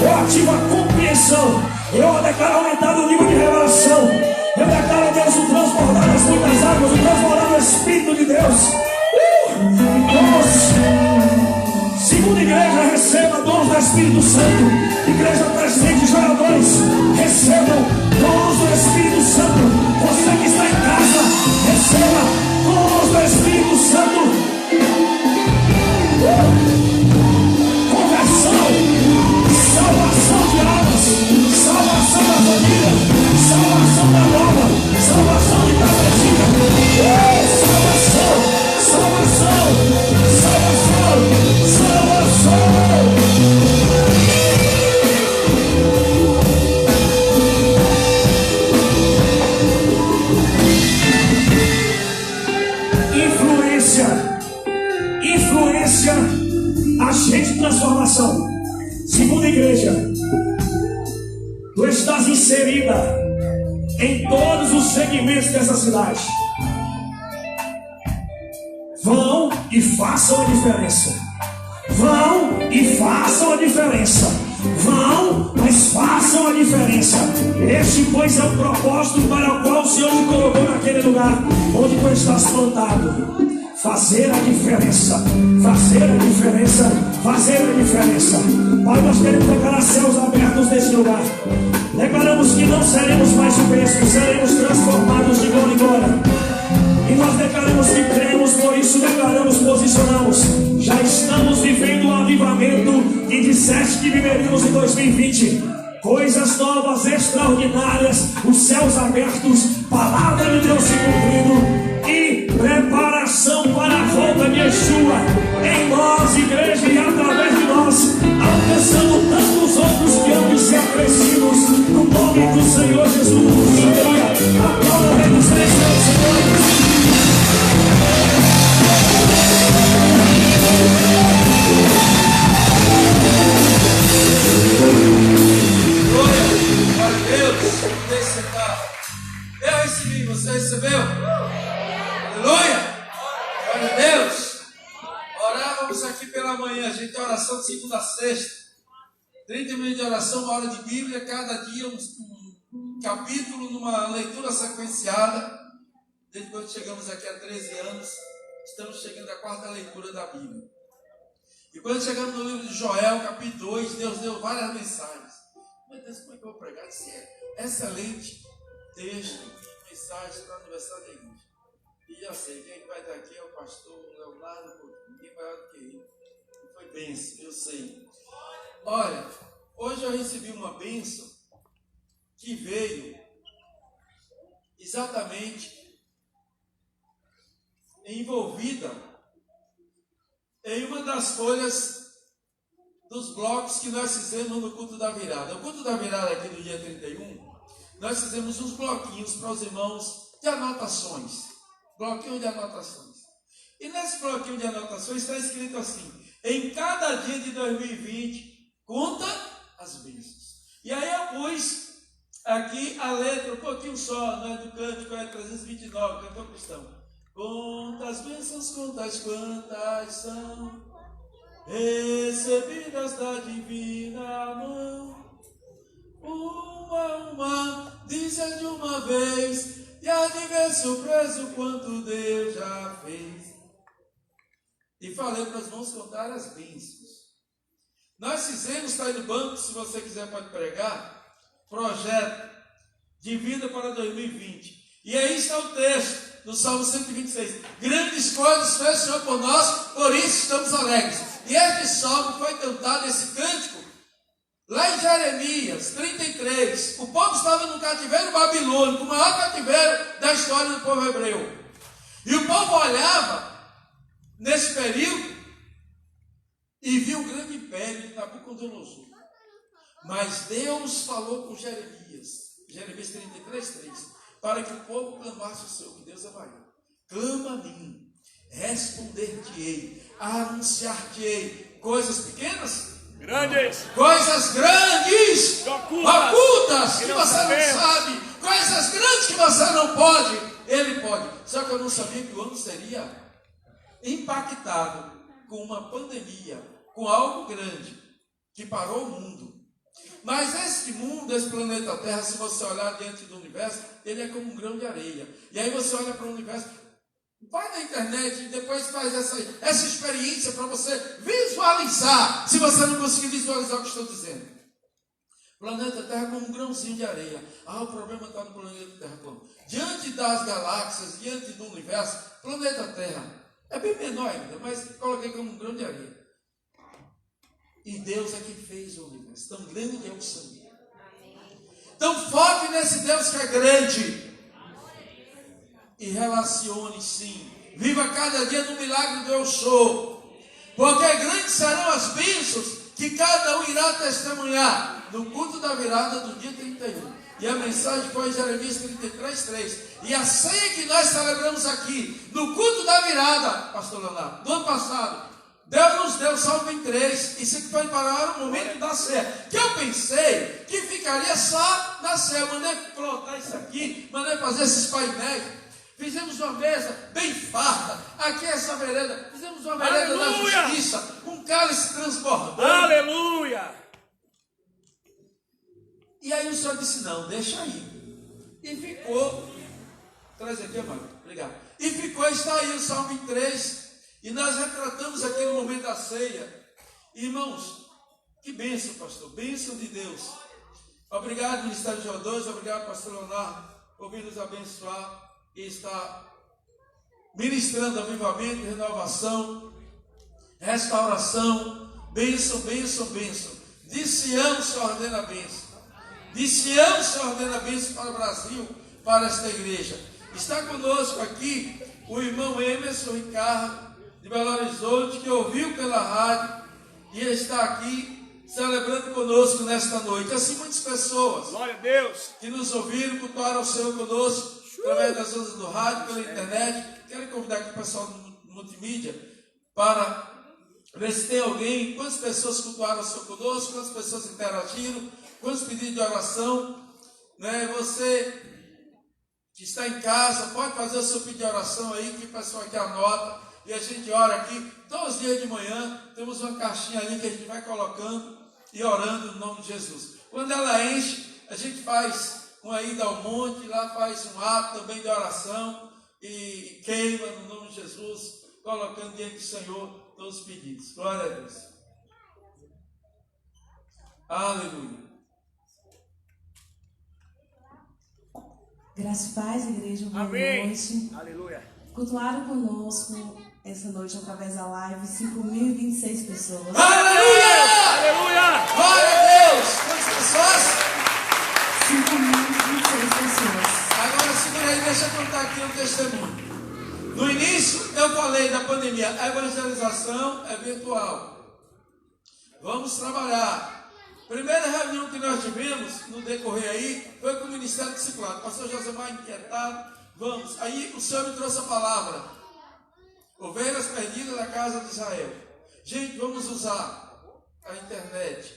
Eu ativo a compreensão. Eu declaro aumentar o nível de revelação. Eu declaro a Deus o transbordar das muitas águas, o transbordar do Espírito de Deus. Segunda igreja, receba dons do Espírito Santo. Igreja presente, jogadores, recebam dons do Espírito Santo. Você que está em casa, receba dons do Espírito Santo. Conversão, salvação de almas, salvação da família, salvação da nova, salvação de Tapetinga. Salvação, salvação, salvação, salvação. Influência, agente de transformação. Segunda igreja, tu estás inserida em todos os segmentos dessa cidade. Vão e façam a diferença. Vão e façam a diferença. Vão, mas façam a diferença. Este, pois, é o propósito para o qual o Senhor te colocou naquele lugar onde tu estás plantado. Fazer a diferença, fazer a diferença, fazer a diferença. Pai, nós queremos declarar céus abertos nesse lugar. Declaramos que não seremos mais o mesmo, seremos transformados de glória em glória. E nós declaramos que cremos, por isso declaramos, posicionamos. Já estamos vivendo um avivamento e disseste que viveríamos em 2020. Coisas novas, extraordinárias, os céus abertos, palavra de Deus se cumprindo. E preparação para a volta de Yeshua em nós, igreja, e através de nós, alcançando tantos outros que hão de ser crescidos no nome do Senhor Jesus. Aleluia. Aplauda o Rei dos Reis, Senhoras e Senhores. Glória a Deus. Deixa você estar. Eu recebi, você recebeu? Aleluia! Glória a Deus! Orávamos aqui pela manhã, a gente tem oração de segunda a sexta. 30 minutos de oração, uma hora de Bíblia, cada dia um capítulo numa leitura sequenciada. Desde quando chegamos aqui há 13 anos, estamos chegando à quarta leitura da Bíblia. E quando chegamos no livro de Joel, capítulo 2, Deus deu várias mensagens. Meu Deus, como é que eu vou pregar? Isso é excelente texto e mensagem para o aniversário da igreja. E já sei, quem vai estar aqui é o pastor Leonardo, ninguém maior do que ele. Foi bênção, eu sei. Olha, hoje eu recebi uma bênção que veio exatamente envolvida em uma das folhas dos blocos que nós fizemos no culto da virada. O culto da virada aqui do dia 31, nós fizemos uns bloquinhos para os irmãos de anotações. Bloquinho de anotações. E nesse bloquinho de anotações está escrito assim: em cada dia de 2020, conta as bênçãos. E aí eu pus aqui a letra, um pouquinho só, né, do cântico, é 329, cantor cristão. Conta as bênçãos, quantas são recebidas da divina mão. Uma, dize de uma vez, e há de ver surpreso quanto Deus já fez. E falei para os irmãos contar as bênçãos. Nós fizemos, está aí no banco, se você quiser pode pregar, projeto de vida para 2020. E aí está o texto, no Salmo 126. Grandes coisas fez o Senhor por nós, por isso estamos alegres. E este salmo foi cantado, esse cântico, lá em Jeremias 33, o povo estava no cativeiro babilônico, o maior cativeiro da história do povo hebreu. E o povo olhava, nesse período, e viu o grande império de Nabucodonosor. Mas Deus falou com Jeremias 33:3, para que o povo clamasse o Senhor, que Deus é maior. Clama a mim, responder-te-ei, anunciar-te-ei coisas pequenas, grandes, coisas grandes, ocultas, que você sabemos. não sabe, coisas grandes que você não pode, Ele pode. Só que eu não sabia que o ano seria impactado com uma pandemia, com algo grande, que parou o mundo. Mas este mundo, esse planeta Terra, se você olhar diante do universo, ele é como um grão de areia. E aí você olha para o universo, vai na internet e depois faz essa experiência para você visualizar, se você não conseguir visualizar o que estou dizendo. O planeta Terra é como um grãozinho de areia. O problema está no planeta Terra como? Diante das galáxias, diante do universo, planeta Terra é bem menor ainda, mas coloquei como um grão de areia. E Deus é quem fez o universo. Tão grande é o Senhor. Então foque nesse Deus que é grande. E relacione sim. Viva cada dia no milagre do eu sou. Porque grandes serão as bênçãos que cada um irá testemunhar no culto da virada do dia 31. E a mensagem foi em Jeremias 33:3. E a ceia que nós celebramos aqui, no culto da virada, pastor Leonardo, do ano passado, Deus nos deu salvo em 3. Isso aqui foi para o momento da ceia. Que eu pensei que ficaria só na ceia. Eu mandei plotar isso aqui, mandei fazer esses painéis. Fizemos uma mesa bem farta. Aqui essa vereda. Fizemos uma vereda da justiça. Um cálice transbordando. Aleluia! E aí o Senhor disse, não, deixa aí. E ficou. Traz aqui, amado. Obrigado. E ficou, está aí o Salmo 3. E nós retratamos aqui no momento da ceia. Irmãos, que bênção, pastor. Bênção de Deus. Obrigado, Ministério de Jordões. Obrigado, pastor Leonardo, por vir nos abençoar e estar ministrando avivamento, renovação, restauração. Bênção, bênção, bênção. De Sião se ordena a bênção. De Sião se ordena a bênção para o Brasil, para esta igreja. Está conosco aqui o irmão Emerson Ricardo, de Belo Horizonte, que ouviu pela rádio e está aqui celebrando conosco nesta noite. Assim, muitas pessoas, Glória a Deus, que nos ouviram, cultuaram o Senhor conosco, através das ondas do rádio, pela internet. Quero convidar aqui o pessoal do multimídia para ver se tem alguém, quantas pessoas cultuaram o Senhor conosco, quantas pessoas interagiram, quantos pedidos de oração, né? Você que está em casa, pode fazer o seu pedido de oração aí, que o pessoal aqui anota. E a gente ora aqui, todos os dias de manhã, temos uma caixinha ali que a gente vai colocando e orando no nome de Jesus. Quando ela enche, a gente faz uma ida ao monte, lá faz um ato também de oração e queima no nome de Jesus, colocando diante do Senhor todos os pedidos. Glória a Deus. Aleluia. Graça e paz, igreja, boa amém, noite. aleluia, Cultuaram conosco essa noite através da live 5.026 pessoas. Aleluia! aleluia, Glória a Deus! Quantas pessoas? 5.026 pessoas. Agora segura aí, deixa eu contar aqui um testemunho. No início eu falei da pandemia, a evangelização é virtual. Vamos trabalhar. Primeira reunião que nós tivemos no decorrer aí foi com o Ministério Discipulado. O pastor Josemar inquietado, vamos. Aí o Senhor me trouxe a palavra: ovelhas perdidas da casa de Israel. Gente, vamos usar a internet.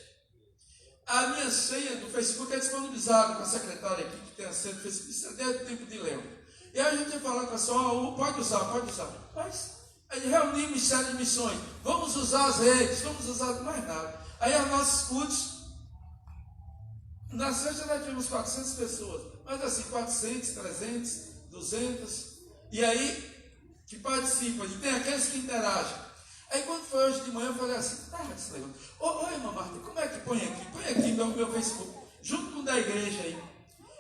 A minha senha do Facebook é disponibilizada com a secretária aqui, que tem a senha do Facebook. Isso é desde o tempo de Leão. E aí a gente ia falar com a pessoa, pode usar. Mas aí reunimos o Ministério de Missões. Vamos usar as redes, vamos usar mais nada. Aí os nossos cultos, na sexta nós tivemos 400 pessoas, mas assim, 400, 300, 200, e aí, que participam, e tem aqueles que interagem. Aí quando foi hoje de manhã, eu falei assim, esse negócio. Ô irmã Marta, como é que põe aqui meu Facebook, junto com o da igreja aí.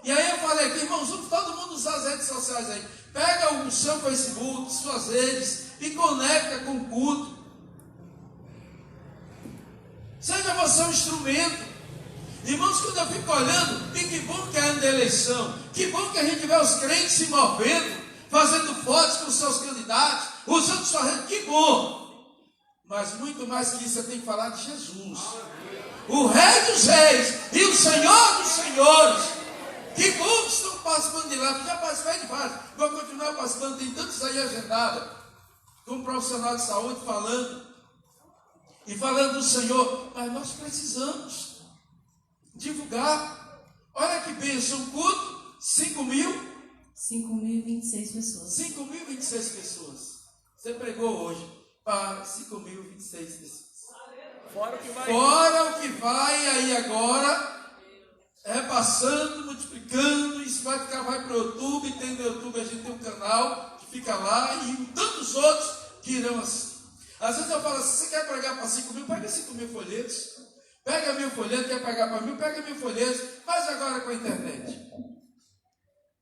E aí eu falei aqui, irmãos, vamos todo mundo usar as redes sociais aí. Pega o seu Facebook, suas redes, e conecta com o culto. Seja você um instrumento. Irmãos, quando eu fico olhando, e que bom que é ano da eleição, que bom que a gente vê os crentes se movendo, fazendo fotos com os seus candidatos, usando sua rede, que bom. Mas muito mais que isso, você tem que falar de Jesus, o Rei dos Reis e o Senhor dos Senhores. Que bom que estão participando de lá, já participei de vários, vou continuar participando, tem tantos aí agendados, como profissional de saúde falando do Senhor, mas nós precisamos divulgar. Olha que bênção, culto, 5.026 pessoas. 5.026 pessoas. Você pregou hoje para 5.026 pessoas. Fora o que vai. Fora o que vai aí agora, repassando, multiplicando, isso vai para o YouTube, tem no YouTube, a gente tem um canal que fica lá e tantos outros que irão assistir. Às vezes eu falo assim, você quer pregar para 5.000, pega 5.000 folhetos, pega 1.000 folhetos, quer pagar para 1.000, pega 1.000 folhetos, faz agora com a internet.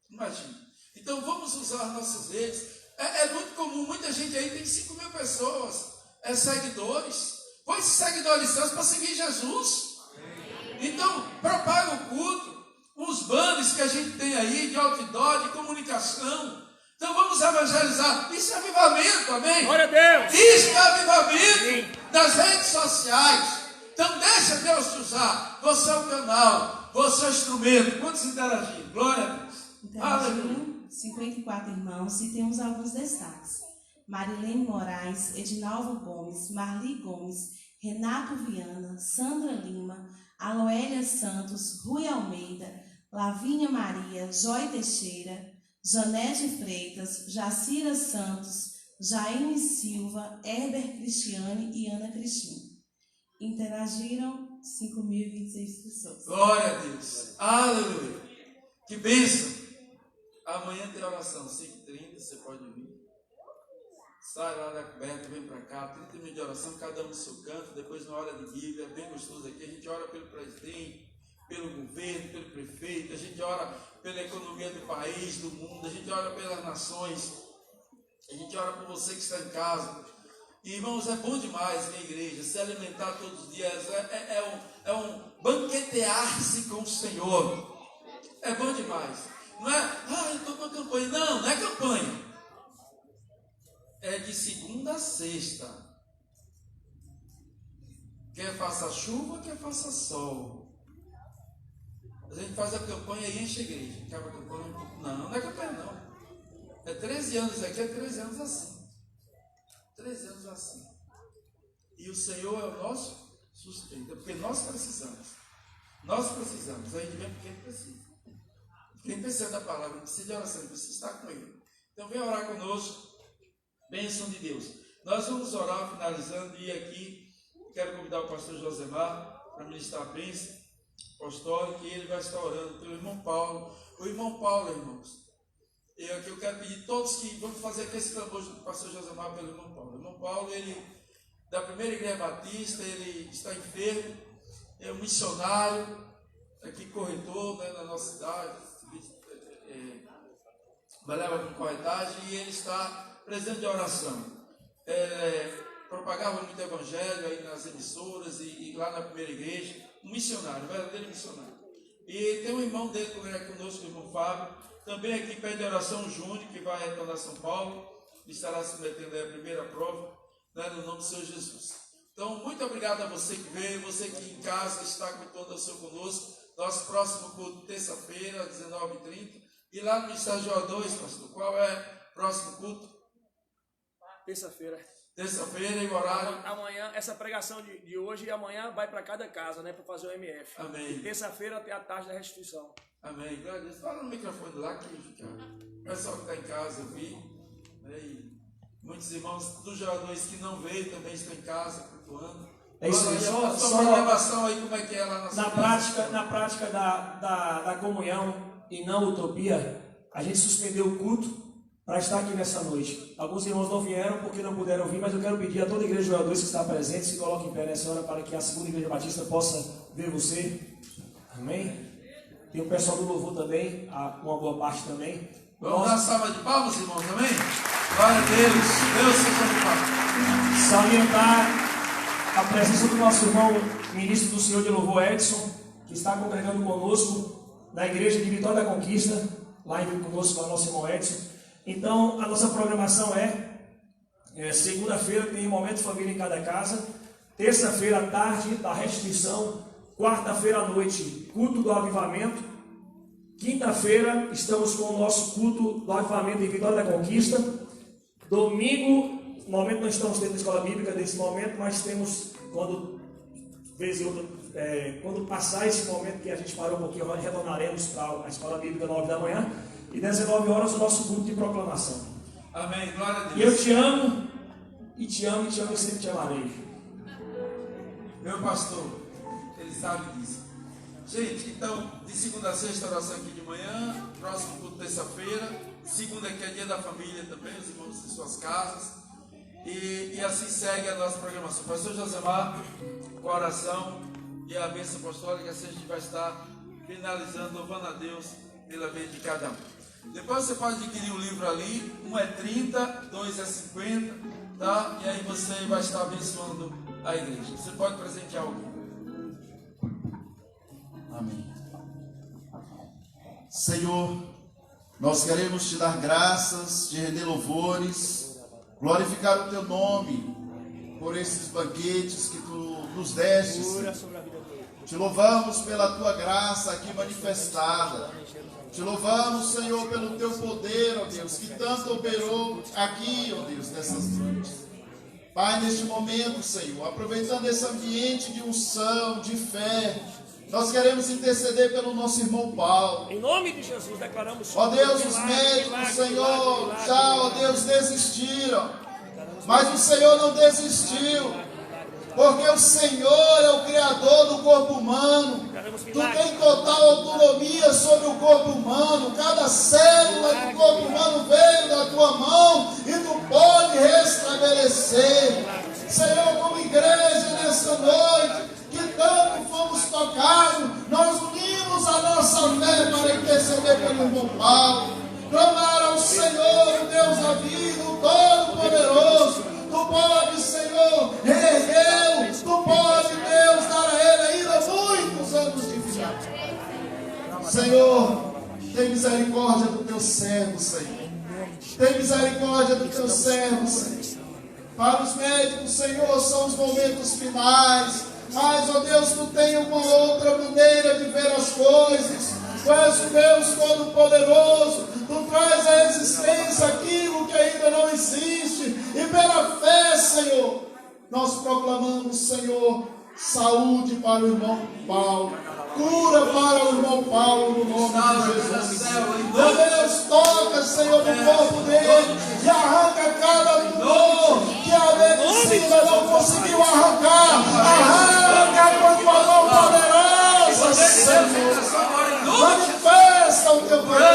Imagina. Então vamos usar nossas redes. É muito comum, muita gente aí tem 5.000 pessoas, seguidores. Põe esses seguidores seus para seguir Jesus. Então, propaga o culto, os banners que a gente tem aí de outdoor, de comunicação. Então vamos evangelizar. Isso é avivamento, amém? Glória a Deus. Isso é avivamento das redes sociais. Então deixa Deus te usar. Você é o canal, você é o instrumento. Quantos interagiram? Glória a Deus. Interagiram 54 irmãos e temos alguns destaques. Marilene Moraes, Edinalvo Gomes, Marli Gomes, Renato Viana, Sandra Lima, Aloélia Santos, Rui Almeida, Lavínia Maria, Joy Teixeira, Janete Freitas, Jacira Santos, Jaime Silva, Heber Cristiane e Ana Cristina. Interagiram 5.026 pessoas. Glória a Deus. Aleluia. Que bênção. Amanhã tem oração, 5h30, você pode vir. Sai lá da coberta, vem para cá, 30 minutos de oração, cada um no seu canto, depois uma hora de Bíblia, bem gostoso aqui. A gente ora pelo presidente, pelo governo, pelo prefeito, a gente ora pela economia do país, do mundo, a gente ora pelas nações, a gente ora por você que está em casa. E, irmãos, é bom demais na igreja, se alimentar todos os dias, é um banquetear-se com o Senhor. É bom demais. Não é, eu estou com a campanha. Não é campanha. É de segunda a sexta. Quer faça chuva, quer faça sol. A gente faz a campanha e enche a igreja. Acaba a campanha. Não é campanha não. É 13 anos aqui, é 13 anos assim. 13 anos assim. E o Senhor é o nosso sustento. É porque nós precisamos. Nós precisamos. A gente vem porque a gente precisa. Quem precisa da palavra, precisa de oração, precisa estar com ele. Então vem orar conosco. Bênção de Deus. Nós vamos orar finalizando e aqui quero convidar o pastor Josemar para ministrar a bênção apostólica e ele vai estar orando pelo irmão Paulo. O irmão Paulo, irmãos, eu quero pedir todos que vamos fazer aqui esse clamor do pastor Josemar pelo irmão Paulo. O irmão Paulo, ele da primeira igreja batista, ele está enfermo, é um missionário, aqui corretor, né, na nossa cidade, trabalhava com corretagem e ele está presidente de oração, propagava muito evangelho aí nas emissoras e lá na primeira igreja, um missionário, um verdadeiro missionário. E tem um irmão dele conosco, o irmão Fábio, também aqui pede oração, Júnior, que vai retornar a São Paulo, estará submetendo a primeira prova, né, no nome do Senhor Jesus. Então, muito obrigado a você que veio, você que em casa está com toda a oração conosco. Nosso próximo culto, terça-feira, às 19h30. E lá no estágio 2, pastor, qual é o próximo culto? Terça-feira. Terça-feira e o horário? Amanhã, essa pregação de hoje e amanhã vai para cada casa, né? Para fazer o MF. Amém. E terça-feira tem a tarde da restituição. Amém. Glória a Deus. Fala no microfone lá que fica. O pessoal que está em casa, eu vi. E muitos irmãos do Joradores que não veio também estão em casa, cultuando. É isso aí. Só programação aí, como é que é lá na prática da comunhão e não utopia, a gente suspendeu o culto para estar aqui nessa noite. Alguns irmãos não vieram porque não puderam vir, mas eu quero pedir a toda a igreja de Joradores que está presente, se coloque em pé nessa hora para que a segunda igreja batista possa ver você. Amém? Tem o pessoal do louvor também, uma boa parte também. Vamos dar uma salva de palmas, irmãos, amém? Glória a Deus. Deus seja louvado. Salientar a presença do nosso irmão, ministro do Senhor de Louvor, Edson, que está congregando conosco na igreja de Vitória da Conquista, lá conosco com o nosso irmão Edson. Então, a nossa programação segunda-feira tem Momento Família em cada casa, terça-feira à tarde, da restituição, quarta-feira à noite, culto do avivamento, quinta-feira estamos com o nosso culto do avivamento em Vitória da Conquista, domingo, no momento não estamos tendo escola bíblica nesse momento, mas temos, quando passar esse momento que a gente parou um pouquinho, nós retornaremos para a escola bíblica 9 da manhã, e 19 horas o nosso culto de proclamação. Amém, glória a Deus. E eu te amo, e te amo, eu sempre te amarei. Meu pastor, ele sabe disso. Gente, então, de segunda a sexta, oração aqui de manhã, próximo culto terça-feira, segunda que é dia da família também, os irmãos em suas casas, e assim segue a nossa programação. Pastor Josemar, com a oração e a bênção apostólica, assim a gente vai estar finalizando, louvando a Deus pela vida de cada um. Depois você pode adquirir um livro ali, um é 30, 2 é 50, tá? E aí você vai estar abençoando a igreja. Você pode presentear alguém. Amém. Senhor, nós queremos te dar graças, te render louvores, glorificar o teu nome por esses banquetes que tu nos deste, Senhor. Te louvamos pela tua graça aqui manifestada. Te louvamos, Senhor, pelo teu poder, ó Deus, que tanto operou aqui, ó Deus, nessas noites. Pai, neste momento, Senhor, aproveitando esse ambiente de unção, de fé, nós queremos interceder pelo nosso irmão Paulo. Em nome de Jesus, declaramos. Ó Deus, os médicos, Senhor, já, ó Deus, desistiram. Mas o Senhor não desistiu. Porque o Senhor é o Criador do corpo humano. Tu tem total autonomia sobre o corpo humano. Cada célula do corpo humano veio da tua mão e tu pode restabelecer. Senhor, como igreja nessa noite, que tanto fomos tocados, nós unimos a nossa fé para interceder pelo irmão Paulo. Clamar ao Senhor, o Deus da vida, o Todo-Poderoso. Tu pode, Senhor, reerguê-lo. Tu pode, Deus, dar a ele ainda muitos anos de vida. Senhor, tem misericórdia do teu servo, Senhor. Tem misericórdia do teu servo, Senhor. Para os médicos, Senhor, são os momentos finais. Mas, ó Deus, tu tem uma outra maneira de ver as coisas. Tu és o Deus Todo-Poderoso. Tu traz à existência aquilo que ainda não existe. E pela fé, Senhor, nós proclamamos, Senhor, saúde para o irmão Paulo. Cura para o irmão Paulo no nome de Jesus. Meu Deus, toca, Senhor, no corpo dele e arranca cada tumor que a medicina não conseguiu arrancar. Arranca com a tua mão poderosa, Senhor. Manifesta o teu poder.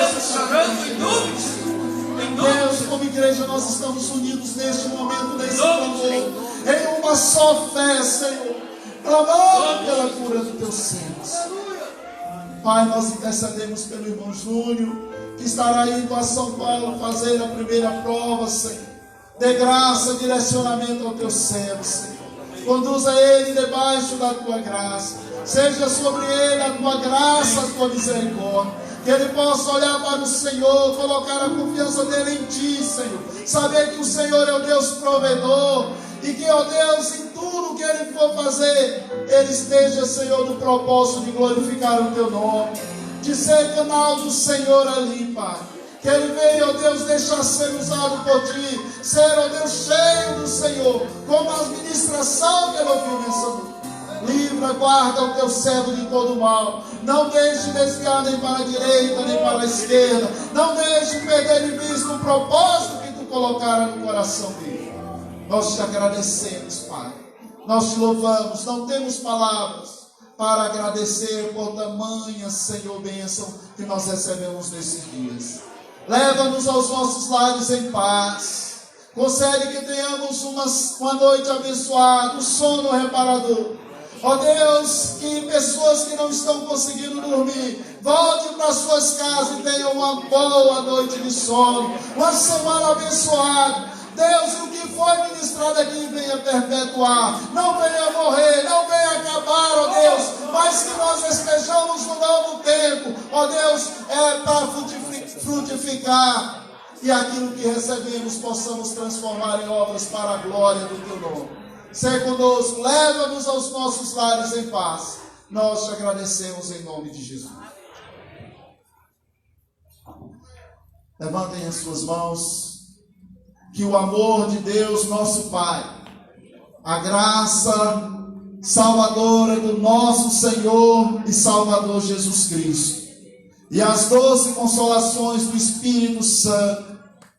Deus, como igreja, nós estamos unidos neste momento, nesse clamor, em uma só fé, Senhor, clamando pela cura do teu servo. Pai, nós intercedemos pelo irmão Júnior, que estará indo a São Paulo fazer a primeira prova, Senhor. Dê graça, direcionamento ao teu servo, Senhor. Conduza ele debaixo da tua graça. Seja sobre ele a tua graça, a tua misericórdia. Que ele possa olhar para o Senhor, colocar a confiança dele em ti, Senhor. Saber que o Senhor é o Deus provedor. E que, ó Deus, em tudo que ele for fazer, ele esteja, Senhor, no propósito de glorificar o teu nome. De ser canal do Senhor ali, Pai. Que ele venha, ó Deus, deixar ser usado por ti. Ser, ó Deus, cheio do Senhor. Como a administração que ele ouviu nessa noite. Livra, guarda o teu servo de todo mal. Não deixe desviar nem para a direita, nem para a esquerda. Não deixe perder de vista o propósito que tu colocara no coração dele. Nós te agradecemos, Pai. Nós te louvamos. Não temos palavras para agradecer por tamanha, Senhor, bênção que nós recebemos nesses dias. Leva-nos aos nossos lares em paz. Concede que tenhamos uma noite abençoada, um sono reparador. Ó Deus, que pessoas que não estão conseguindo dormir, volte para suas casas e tenham uma boa noite de sono, uma semana abençoada. Deus, o que foi ministrado aqui venha perpetuar, não venha morrer, não venha acabar, ó Deus, mas que nós estejamos no novo tempo, ó Deus, para frutificar, e aquilo que recebemos possamos transformar em obras para a glória do teu nome. Seja conosco, leva-nos aos nossos lares em paz. Nós te agradecemos em nome de Jesus. Levantem as suas mãos. Que o amor de Deus, nosso Pai, a graça salvadora do nosso Senhor e Salvador Jesus Cristo, e as doces consolações do Espírito Santo,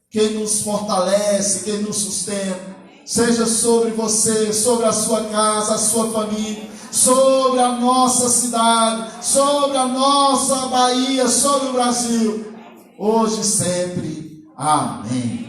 que nos fortalece, que nos sustenta, seja sobre você, sobre a sua casa, a sua família, sobre a nossa cidade, sobre a nossa Bahia, sobre o Brasil, hoje e sempre. Amém.